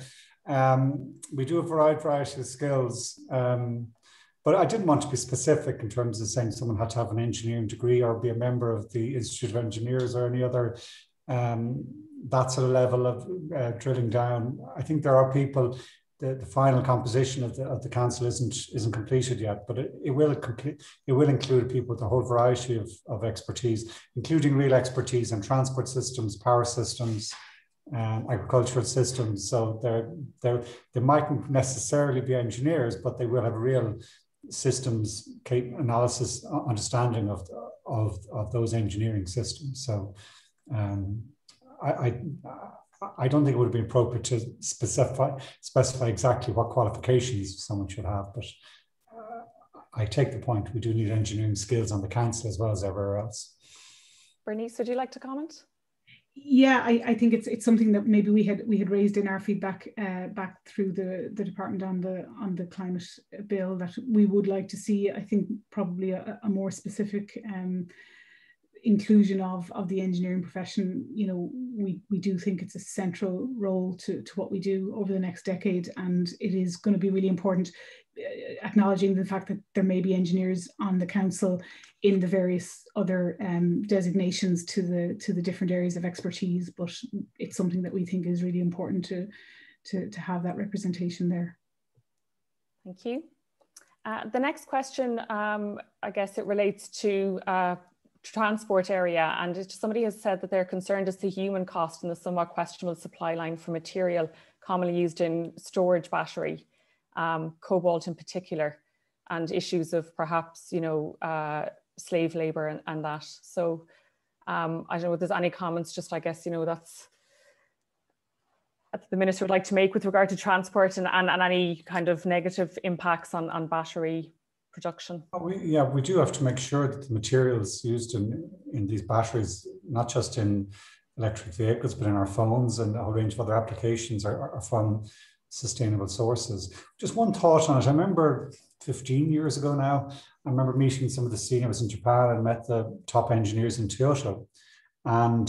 [SPEAKER 2] We do a variety of skills, but I didn't want to be specific in terms of saying someone had to have an engineering degree or be a member of the Institute of Engineers or any other that sort of level of drilling down. I think there are people. The final composition of the council isn't completed yet, but it will include people with a whole variety of expertise, including real expertise in transport systems, power systems, agricultural systems. So they mightn't necessarily be engineers, but they will have real systems analysis understanding of those engineering systems. So I don't think it would be appropriate to specify exactly what qualifications someone should have, but I take the point. We do need engineering skills on the council as well as everywhere else.
[SPEAKER 5] Bernice, would you like to comment?
[SPEAKER 1] Yeah, I think it's something that maybe we had raised in our feedback back through the department on the climate bill, that we would like to see. I think probably a more specific inclusion of the engineering profession. You know, we do think it's a central role to what we do over the next decade, and it is going to be really important, acknowledging the fact that there may be engineers on the council in the various other designations to the different areas of expertise, but it's something that we think is really important to have that representation there.
[SPEAKER 5] Thank you. The next question, I guess it relates to transport area, and somebody has said that they're concerned as to human cost and the somewhat questionable supply line for material commonly used in storage battery, cobalt in particular, and issues of perhaps, you know, slave labor and that. So I don't know if there's any comments, just I guess, you know, that's the Minister would like to make with regard to transport and any kind of negative impacts on battery production.
[SPEAKER 2] We do have to make sure that the materials used in these batteries, not just in electric vehicles, but in our phones and a whole range of other applications, are from sustainable sources. Just one thought on it. I remember 15 years ago now, I remember meeting some of the seniors in Japan and met the top engineers in Toyota. And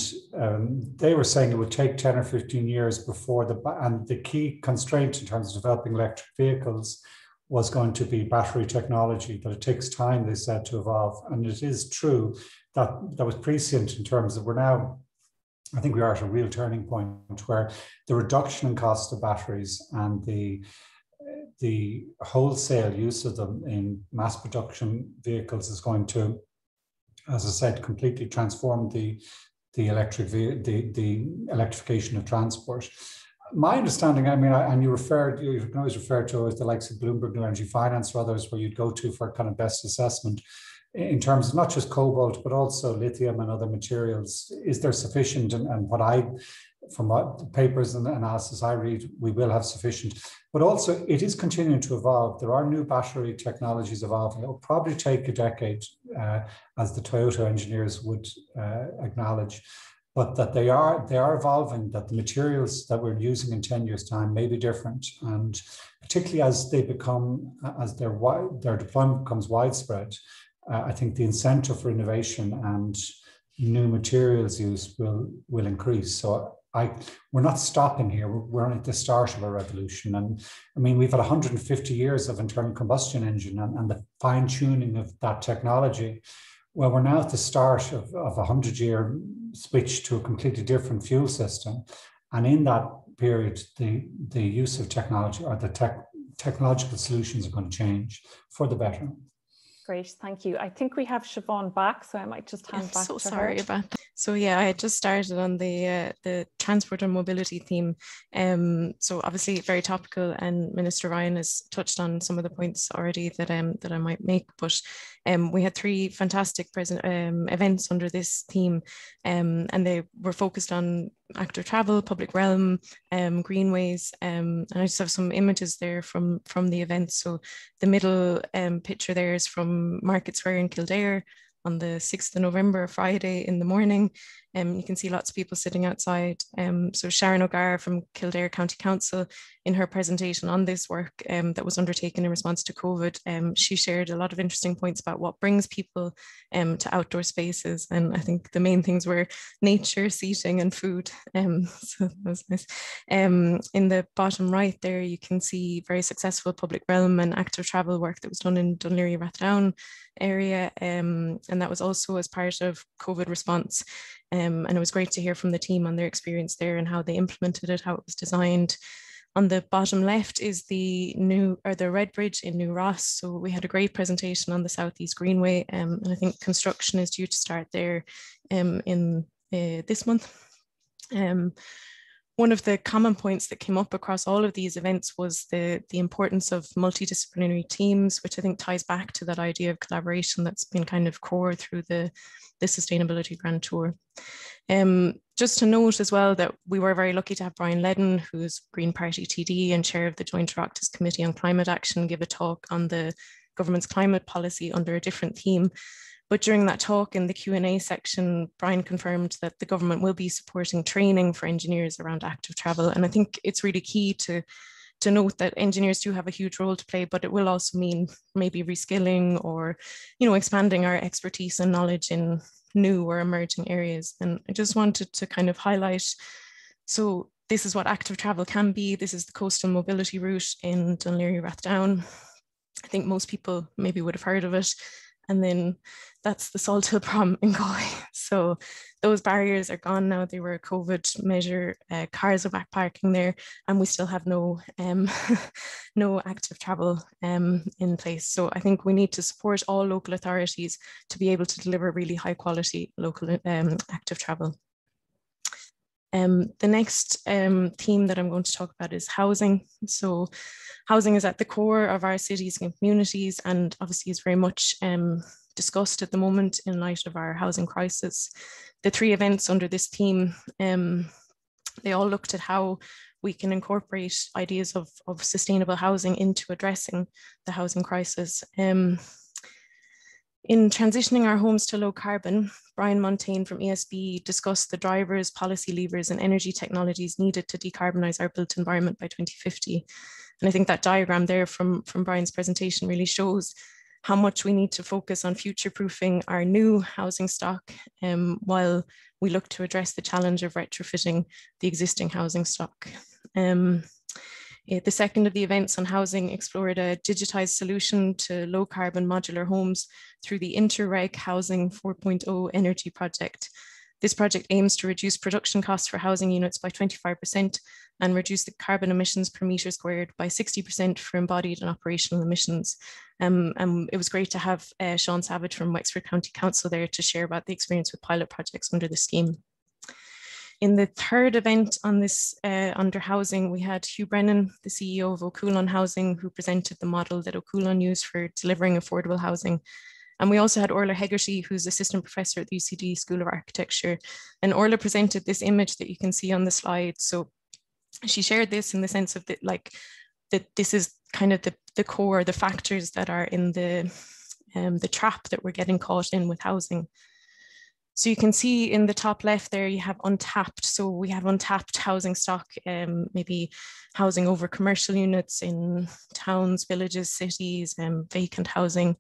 [SPEAKER 2] they were saying it would take 10 or 15 years before and the key constraint in terms of developing electric vehicles was going to be battery technology, that it takes time, they said, to evolve. And it is true that that was prescient in terms of we're now, I think we are at a real turning point where the reduction in cost of batteries and the wholesale use of them in mass production vehicles is going to, as I said, completely transform the electrification of transport. My understanding, I mean, and you can always refer to as the likes of Bloomberg New Energy Finance or others where you'd go to for kind of best assessment in terms of not just cobalt, but also lithium and other materials. Is there sufficient? And from what the papers and analysis I read, we will have sufficient. But also, it is continuing to evolve. There are new battery technologies evolving. It will probably take a decade, as the Toyota engineers would acknowledge, but that they are evolving, that the materials that we're using in 10 years' time may be different. And particularly as their deployment becomes widespread, I think the incentive for innovation and new materials use will increase. So we're not stopping here. We're only at the start of a revolution. And I mean, we've had 150 years of internal combustion engine and the fine tuning of that technology. Well, we're now at the start of a 100-year switch to a completely different fuel system. And in that period, the use of technology or the technological solutions are going to change for the better.
[SPEAKER 5] Great, thank you. I think we have Siobhán back, so I might just hand back to her.
[SPEAKER 4] Sorry about that. So yeah, I had just started on the transport and mobility theme. So obviously very topical, and Minister Ryan has touched on some of the points already that I might make. But we had 3 fantastic events under this theme, and they were focused on active travel, public realm, greenways, and I just have some images there from the event. So the middle picture there is from Market Square in Kildare on the 6th of November, Friday in the morning. You can see lots of people sitting outside. So Sharon O'Gara from Kildare County Council, in her presentation on this work that was undertaken in response to COVID, she shared a lot of interesting points about what brings people to outdoor spaces. And I think the main things were nature, seating and food. So that was nice. In the bottom right there, you can see very successful public realm and active travel work that was done in Dunleary Rathdown area. And that was also as part of COVID response. And it was great to hear from the team on their experience there and how they implemented it, how it was designed. On the bottom left is the Red Bridge in New Ross. So we had a great presentation on the Southeast Greenway, and I think construction is due to start there in this month. One of the common points that came up across all of these events was the importance of multidisciplinary teams, which I think ties back to that idea of collaboration that's been kind of core through the Sustainability Grand Tour. Just to note as well that we were very lucky to have Brian Ledden, who's Green Party TD and chair of the Joint Oireachtas Committee on Climate Action, give a talk on the government's climate policy under a different theme. But during that talk in the Q&A section, Brian confirmed that the government will be supporting training for engineers around active travel. And I think it's really key to note that engineers do have a huge role to play, but it will also mean maybe reskilling or, expanding our expertise and knowledge in new or emerging areas. And I just wanted to kind of highlight, so this is what active travel can be. This is the coastal mobility route in Dunleary Rathdown. I think most people maybe would have heard of it. And then that's the Salt Hill Prom in Galway. So those barriers are gone now. They were a COVID measure. Cars are back parking there, and we still have no active travel in place. So I think we need to support all local authorities to be able to deliver really high quality local active travel. The next theme that I'm going to talk about is housing. So housing is at the core of our cities and communities, and obviously is very much discussed at the moment in light of our housing crisis. The 3 events under this theme, they all looked at how we can incorporate ideas of sustainable housing into addressing the housing crisis. In transitioning our homes to low carbon, Brian Montaigne from ESB discussed the drivers, policy levers and energy technologies needed to decarbonise our built environment by 2050. And I think that diagram there from Brian's presentation really shows how much we need to focus on future-proofing our new housing stock while we look to address the challenge of retrofitting the existing housing stock. The second of the events on housing explored a digitized solution to low carbon modular homes through the InterReg Housing 4.0 Energy Project. This project aims to reduce production costs for housing units by 25% and reduce the carbon emissions per metre squared by 60% for embodied and operational emissions. And it was great to have Sean Savage from Wexford County Council there to share about the experience with pilot projects under the scheme. In the third event on this under housing, we had Hugh Brennan, the CEO of O'Coulon Housing, who presented the model that O'Coulon used for delivering affordable housing. And we also had Orla Hegarty, who's assistant professor at the UCD School of Architecture. And Orla presented this image that you can see on the slide. So she shared this in the sense of that this is kind of the core, the factors that are in the trap that we're getting caught in with housing. So you can see in the top left there, you have untapped. So we have untapped housing stock, maybe housing over commercial units in towns, villages, cities, vacant housing.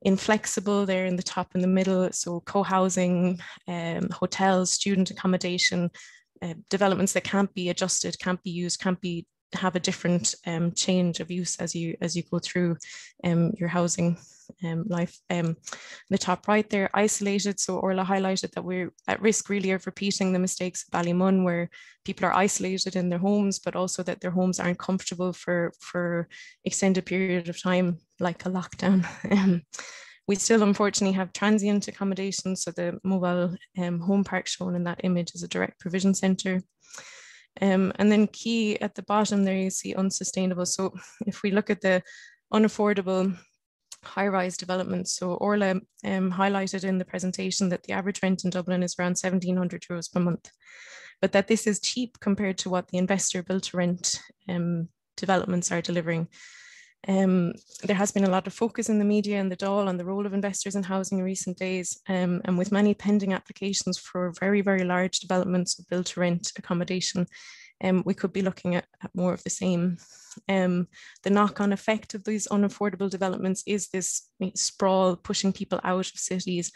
[SPEAKER 4] Inflexible there in the top in the middle. So co-housing, hotels, student accommodation, developments that can't be adjusted, can't be used, can't be have a different change of use as you go through your housing life. The top right there, isolated. So Orla highlighted that we're at risk really of repeating the mistakes of Ballymun, where people are isolated in their homes, but also that their homes aren't comfortable for extended period of time, like a lockdown. We still unfortunately have transient accommodation. So the mobile home park shown in that image is a direct provision centre. And then key at the bottom there, you see unsustainable. So if we look at the unaffordable high-rise developments, so Orla highlighted in the presentation that the average rent in Dublin is around €1,700 per month, but that this is cheap compared to what the investor build-to-rent developments are delivering. There has been a lot of focus in the media and the Dáil on the role of investors in housing in recent days, and with many pending applications for very, very large developments of build-to-rent accommodation, we could be looking at more of the same. The knock-on effect of these unaffordable developments is this sprawl pushing people out of cities,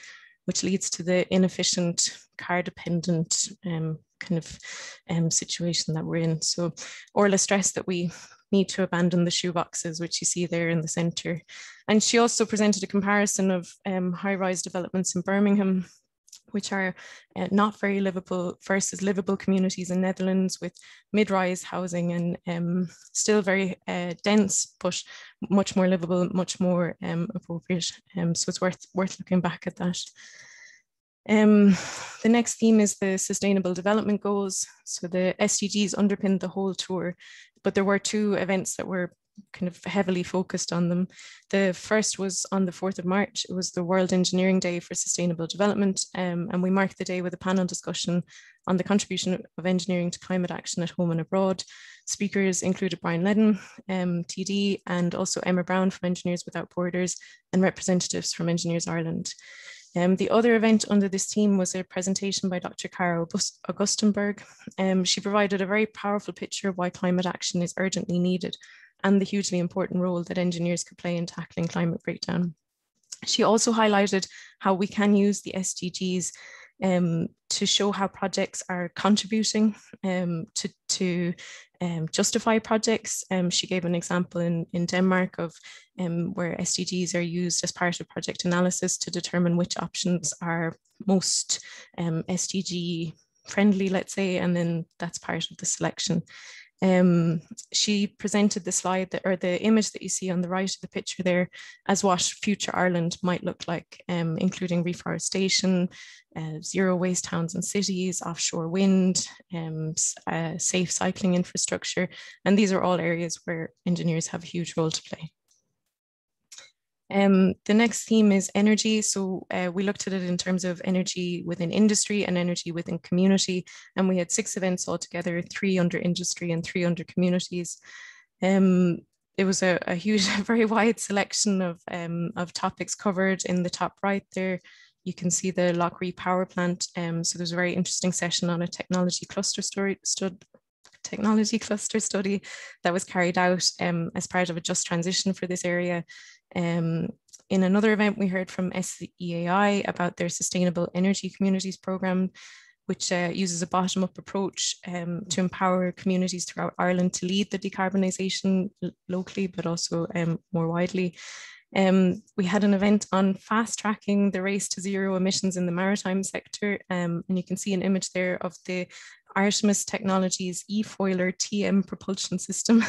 [SPEAKER 4] which leads to the inefficient, car-dependent situation that we're in. So Orla stressed that we need to abandon the shoeboxes, which you see there in the centre. And she also presented a comparison of high-rise developments in Birmingham, which are not very livable versus livable communities in Netherlands with mid-rise housing and still very dense, but much more livable, much more appropriate. So it's worth looking back at that. The next theme is the Sustainable Development Goals. So the SDGs underpinned the whole tour, but there were two events that were kind of heavily focused on them. The first was on the 4th of March. It was the World Engineering Day for Sustainable Development, and we marked the day with a panel discussion on the contribution of engineering to climate action at home and abroad. Speakers included Brian Ledden, TD, and also Emma Brown from Engineers Without Borders, and representatives from Engineers Ireland. The other event under this theme was a presentation by Dr. Cara Augustenberg. She provided a very powerful picture of why climate action is urgently needed and the hugely important role that engineers could play in tackling climate breakdown. She also highlighted how we can use the SDGs to show how projects are contributing to justify projects. She gave an example in Denmark of where SDGs are used as part of project analysis to determine which options are most SDG friendly, let's say, and then that's part of the selection. She presented the slide that, or the image that you see on the right of the picture there, as what future Ireland might look like, including reforestation, zero waste towns and cities, offshore wind, safe cycling infrastructure. And these are all areas where engineers have a huge role to play. The next theme is energy. So we looked at it in terms of energy within industry and energy within community. And we had 6 events altogether, 3 under industry and 3 under communities. It was a huge, very wide selection of topics covered. In the top right there, you can see the Loughree power plant. So there's a very interesting session on a technology cluster study that was carried out as part of a just transition for this area. In another event, we heard from SEAI about their Sustainable Energy Communities programme, which uses a bottom-up approach to empower communities throughout Ireland to lead the decarbonisation locally, but also more widely. We had an event on fast-tracking the race to zero emissions in the maritime sector, and you can see an image there of the Artemis Technologies e-foiler TM propulsion system,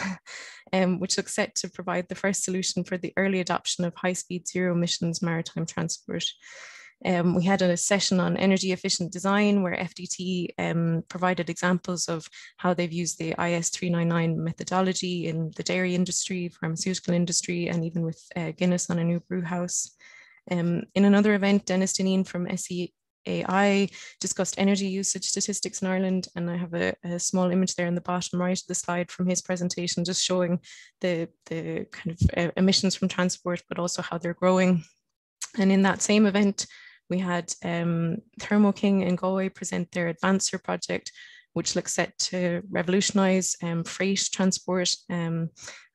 [SPEAKER 4] which looks set to provide the first solution for the early adoption of high-speed zero emissions maritime transport. We had a session on energy efficient design where FDT provided examples of how they've used the IS 399 methodology in the dairy industry, pharmaceutical industry, and even with Guinness on a new brew house. In another event, Dennis Dineen from SEAI discussed energy usage statistics in Ireland, and I have a small image there in the bottom right of the slide from his presentation, just showing the kind of emissions from transport, but also how they're growing. And in that same event, we had Thermo King in Galway present their Advancer project, which looks set to revolutionise freight transport,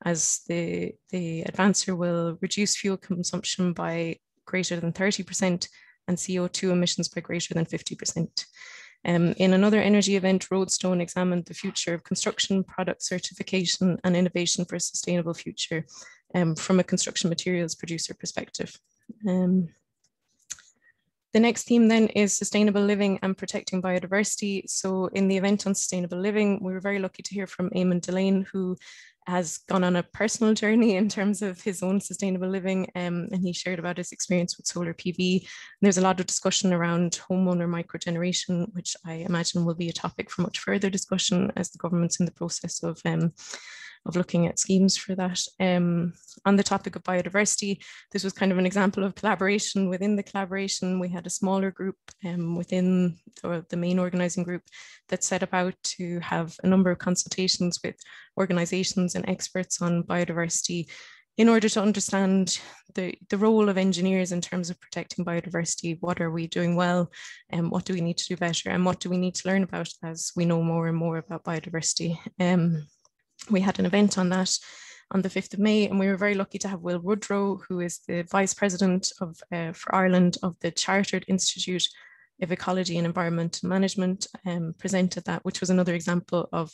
[SPEAKER 4] as the Advancer will reduce fuel consumption by greater than 30% and CO2 emissions by greater than 50%. In another energy event, Roadstone examined the future of construction, product certification and innovation for a sustainable future from a construction materials producer perspective. The next theme then is sustainable living and protecting biodiversity. So in the event on sustainable living, we were very lucky to hear from Eamon Delane, who has gone on a personal journey in terms of his own sustainable living, and he shared about his experience with solar PV. There's a lot of discussion around homeowner microgeneration, which I imagine will be a topic for much further discussion as the government's in the process of looking at schemes for that. On the topic of biodiversity, this was kind of an example of collaboration within the collaboration. We had a smaller group within the main organising group that set about to have a number of consultations with organisations and experts on biodiversity in order to understand the role of engineers in terms of protecting biodiversity. What are we doing well, and what do we need to do better, and what do we need to learn about as we know more and more about biodiversity. We had an event on that on the 5th of May, and we were very lucky to have Will Woodrow, who is the Vice President for Ireland of the Chartered Institute of Ecology and Environmental Management, presented that, which was another example of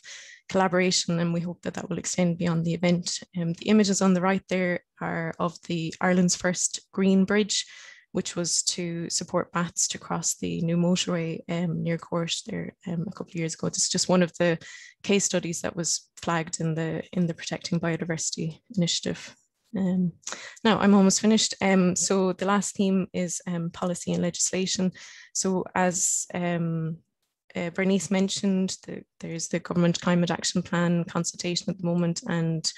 [SPEAKER 4] collaboration, and we hope that that will extend beyond the event. The images on the right there are of the Ireland's first green bridge, which was to support bats to cross the new motorway near Cork there a couple of years ago. This is just one of the case studies that was flagged in the Protecting Biodiversity initiative. Now I'm almost finished. So the last theme is policy and legislation. So as Bernice mentioned, there's the Government Climate Action Plan consultation at the moment, and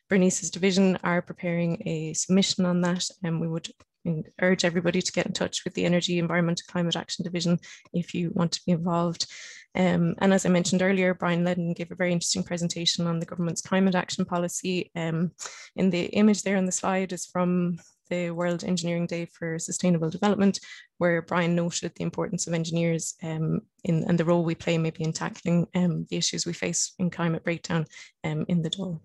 [SPEAKER 4] Bernice's division are preparing a submission on that, and we would urge everybody to get in touch with the Energy, Environmental, Climate Action Division if you want to be involved. And as I mentioned earlier, Brian Ledden gave a very interesting presentation on the government's climate action policy. In the image there on the slide is from the World Engineering Day for Sustainable Development, where Brian noted the importance of engineers and the role we play maybe in tackling the issues we face in climate breakdown in the Doyle.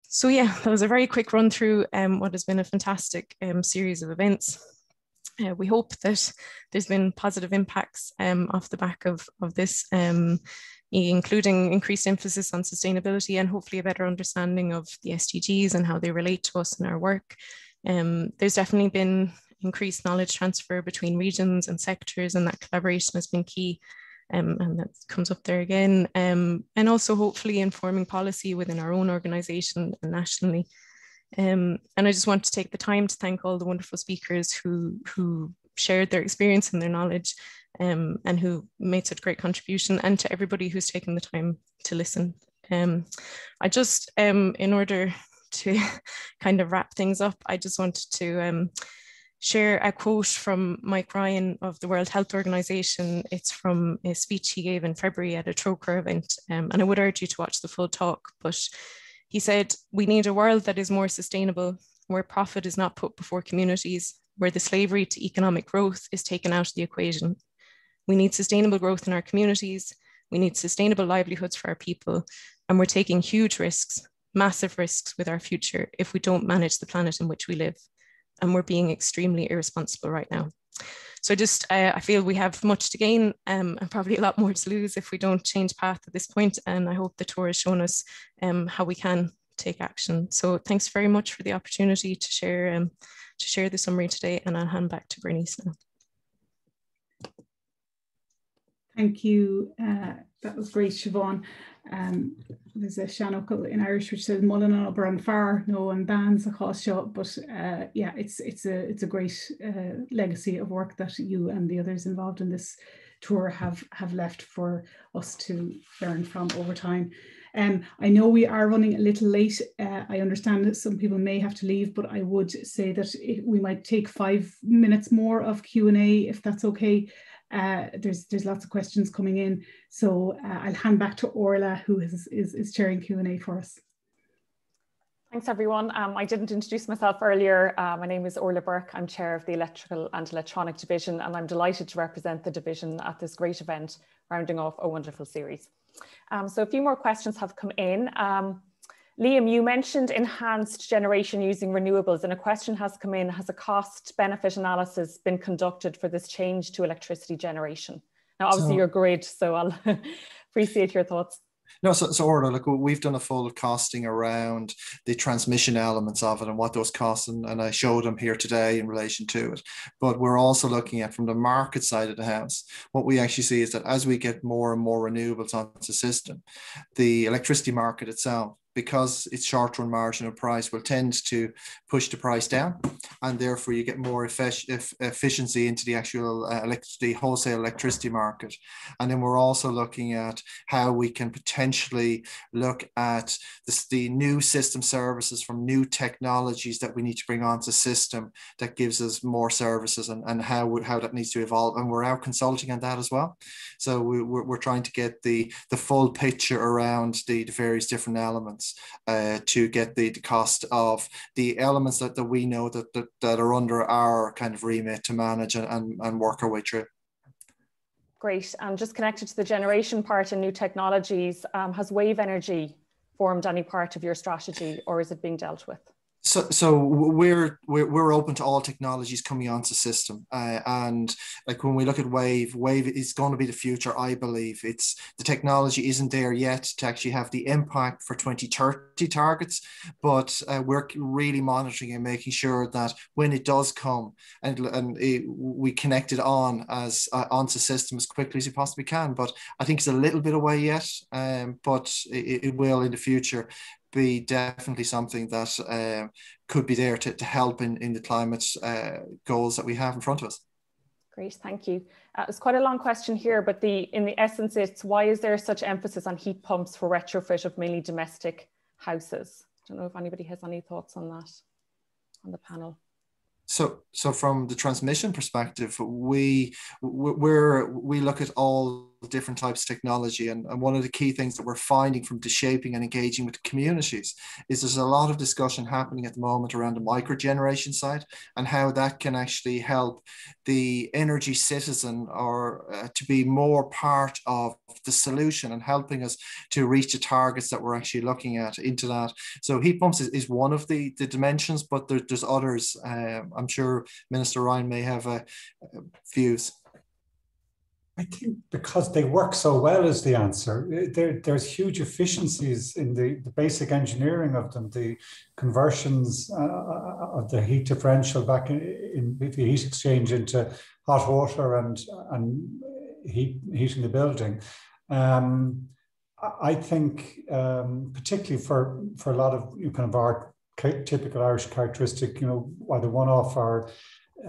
[SPEAKER 4] So yeah, that was a very quick run through what has been a fantastic series of events. We hope that there's been positive impacts off the back of this, including increased emphasis on sustainability and hopefully a better understanding of the SDGs and how they relate to us in our work. There's definitely been increased knowledge transfer between regions and sectors, and that collaboration has been key. And that comes up there again, and also hopefully informing policy within our own organisation and nationally. And I just want to take the time to thank all the wonderful speakers who shared their experience and their knowledge, and who made such great contribution, and to everybody who's taken the time to listen. I just, in order to kind of wrap things up, I just wanted to share a quote from Mike Ryan of the World Health Organization. It's from a speech he gave in February at a Troker event, and I would urge you to watch the full talk, but he said, "We need a world that is more sustainable, where profit is not put before communities, where the slavery to economic growth is taken out of the equation. We need sustainable growth in our communities, we need sustainable livelihoods for our people, and we're taking huge risks, massive risks with our future if we don't manage the planet in which we live. and we're being extremely irresponsible right now. So just, I feel we have much to gain and probably a lot more to lose if we don't change path at this point. And I hope the tour has shown us how we can take action. So thanks very much for the opportunity to share the summary today, and I'll hand back to Bernice now.
[SPEAKER 1] Thank you. That was great, Siobhán. There's a seanokul in Irish which says "Mullen ober an far, no one bans a cost shot," but yeah, it's a great legacy of work that you and the others involved in this tour have left for us to learn from over time. I know we are running a little late. I understand that some people may have to leave, but I would say that we might take 5 minutes more of Q&A if that's okay. There's lots of questions coming in, so I'll hand back to Orla, who is chairing Q&A for us.
[SPEAKER 5] Thanks, everyone. I didn't introduce myself earlier. My name is Orla Burke. I'm chair of the Electrical and Electronic Division, and I'm delighted to represent the division at this great event, rounding off a wonderful series. So a few more questions have come in. Liam, you mentioned enhanced generation using renewables, and a question has come in: has a cost-benefit analysis been conducted for this change to electricity generation? Now, obviously, you're great, so I'll appreciate your thoughts.
[SPEAKER 3] No, so Orla, look, we've done a full costing around the transmission elements of it and what those costs, and I showed them here today in relation to it. But we're also looking at, from the market side of the house, what we actually see is that as we get more and more renewables onto the system, the electricity market itself, because it's short-run marginal price, will tend to push the price down, and therefore you get more efficiency into the actual wholesale electricity market. And then we're also looking at how we can potentially look at the new system services from new technologies that we need to bring onto the system that gives us more services, and how that needs to evolve. And we're out consulting on that as well. So we're trying to get the full picture around the various different elements to get the cost of the elements that we know that are under our kind of remit to manage and work our way through.
[SPEAKER 5] Great. And just connected to the generation part and new technologies, has wave energy formed any part of your strategy, or is it being dealt with?
[SPEAKER 3] So we're open to all technologies coming onto the system, and like when we look at wave is going to be the future. I believe the technology isn't there yet to actually have the impact for 2030 targets, but we're really monitoring and making sure that when it does come, we connect it on onto the system as quickly as we possibly can. But I think it's a little bit away yet, but it will in the future be definitely something that could be there to help in the climate goals that we have in front of us.
[SPEAKER 5] Great, thank you. It's quite a long question here, but in the essence, it's why is there such emphasis on heat pumps for retrofit of mainly domestic houses? I don't know if anybody has any thoughts on that on the panel.
[SPEAKER 3] So from the transmission perspective, we look at all different types of technology, and one of the key things that we're finding from the shaping and engaging with the communities is there's a lot of discussion happening at the moment around the micro generation side and how that can actually help the energy citizen or to be more part of the solution and helping us to reach the targets that we're actually looking at into that. So heat pumps is one of the dimensions, but there's others. I'm sure Minister Ryan may have views.
[SPEAKER 2] I think because they work so well is the answer. There's huge efficiencies in the basic engineering of them, the conversions of the heat differential back in the heat exchange into hot water and heating the building. I think particularly for a lot of kind of our typical Irish characteristic, either one-off or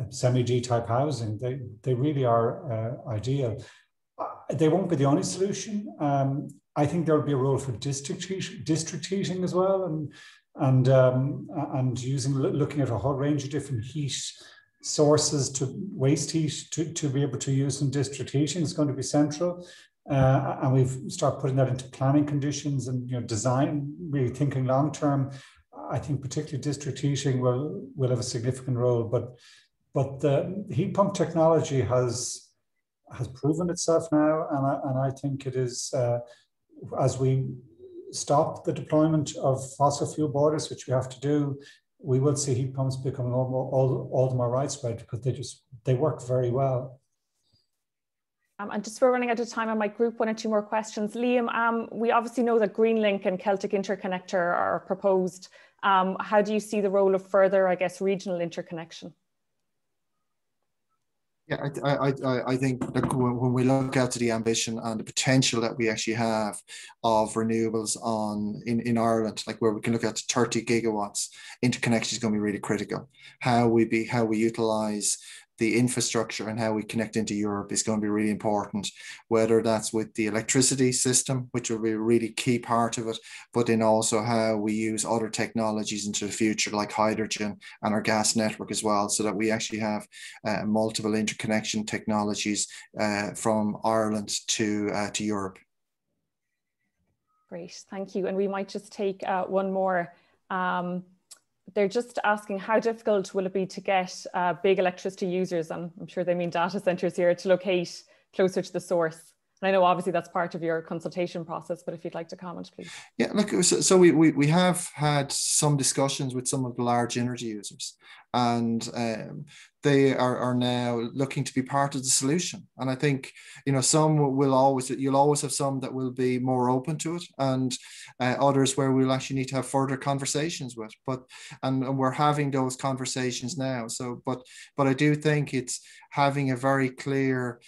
[SPEAKER 2] semi-G type housing, they really are ideal. They won't be the only solution. I think there will be a role for district heating as well, and looking at a whole range of different heat sources to waste heat to be able to use in district heating is going to be central. And we've started putting that into planning conditions and design, really thinking long term. I think particularly district heating will have a significant role, but the heat pump technology has proven itself now, and I think it is as we stop the deployment of fossil fuel borders, which we have to do, we will see heat pumps becoming all the more widespread because they work very well.
[SPEAKER 5] And just we're running out of time, I might group one or two more questions. Liam, we obviously know that Greenlink and Celtic Interconnector are proposed. How do you see the role of further, I guess, regional interconnection?
[SPEAKER 3] Yeah, I think that when we look out to the ambition and the potential that we actually have of renewables in Ireland, like where we can look at 30 gigawatts, interconnection is going to be really critical. How we utilize the infrastructure and how we connect into Europe is going to be really important, whether that's with the electricity system, which will be a really key part of it, but then also how we use other technologies into the future, like hydrogen and our gas network as well, so that we actually have multiple interconnection technologies from Ireland to Europe.
[SPEAKER 5] Great, thank you. And we might just take one more. They're just asking, how difficult will it be to get big electricity users, and I'm sure they mean data centers here, to locate closer to the source? And I know obviously that's part of your consultation process, but if you'd like to comment, please.
[SPEAKER 3] Yeah, look, so we have had some discussions with some of the large energy users, and they are now looking to be part of the solution. And I think, you know, you'll always have some that will be more open to it, and others where we'll actually need to have further conversations with. And we're having those conversations now. So, but I do think it's having a very clear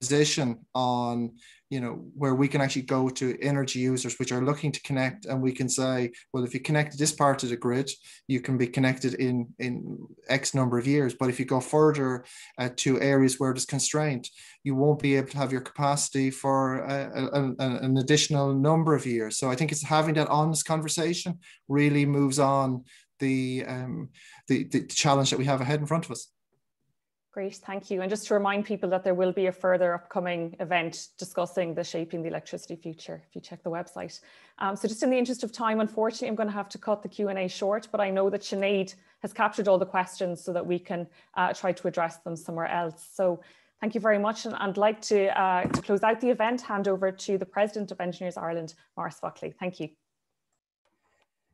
[SPEAKER 3] position on, you know, where we can actually go to energy users which are looking to connect, and we can say, well, if you connect to this part of the grid, you can be connected in X number of years. But if you go further to areas where there's constraint, you won't be able to have your capacity for an additional number of years. So I think it's having that honest conversation really moves on the challenge that we have ahead in front of us.
[SPEAKER 5] Great, thank you. And just to remind people that there will be a further upcoming event discussing the Shaping the Electricity Future, if you check the website. So just in the interest of time, unfortunately, I'm going to have to cut the Q&A short, but I know that Sinead has captured all the questions so that we can try to address them somewhere else. So thank you very much. And I'd like to close out the event, hand over to the President of Engineers Ireland, Maurice Buckley. Thank you.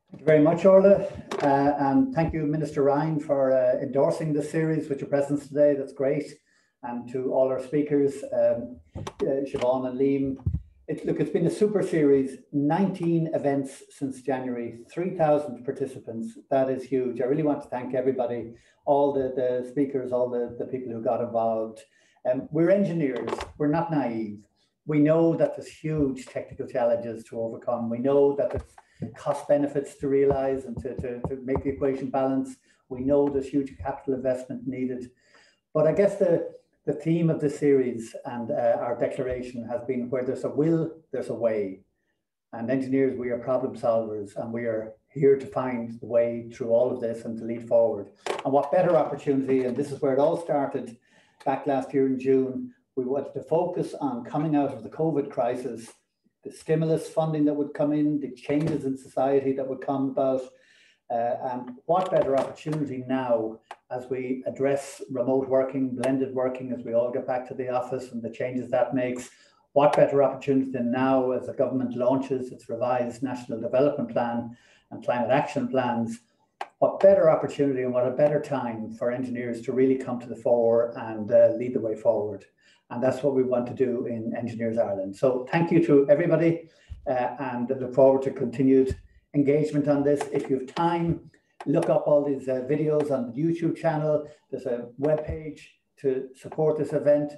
[SPEAKER 6] Thank you very much, Orla, and thank you, Minister Ryan, for endorsing this series with your presence today. That's great. And to all our speakers, Siobhan and Liam. It's been a super series, 19 events since January, 3,000 participants. That is huge. I really want to thank everybody, all the speakers, all the people who got involved. We're engineers, we're not naive. We know that there's huge technical challenges to overcome. We know that there's cost benefits to realize and to make the equation balance. We know there's huge capital investment needed. But I guess the theme of this series and our declaration has been, where there's a will, there's a way. And engineers, we are problem solvers, and we are here to find the way through all of this and to lead forward. And what better opportunity, and this is where it all started back last year in June, we wanted to focus on coming out of the COVID crisis, the stimulus funding that would come in, the changes in society that would come about, and what better opportunity now as we address remote working, blended working, as we all get back to the office and the changes that makes. What better opportunity than now as the government launches its revised National Development Plan and climate action plans? What better opportunity and what a better time for engineers to really come to the fore and lead the way forward. And that's what we want to do in Engineers Ireland. So thank you to everybody, and I look forward to continued engagement on this. If you have time, look up all these videos on the YouTube channel. There's a webpage to support this event.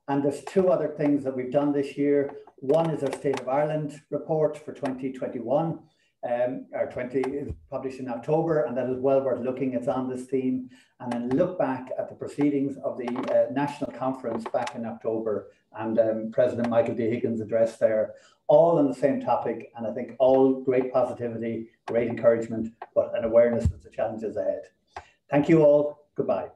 [SPEAKER 6] And there's two other things that we've done this year. One is our State of Ireland report for 2021. Is published in October, and that is well worth looking. It's on this theme. And then look back at the proceedings of the national conference back in October, and President Michael D. Higgins' address there, all on the same topic. And I think all great positivity, great encouragement, but an awareness of the challenges ahead. Thank you all. Goodbye.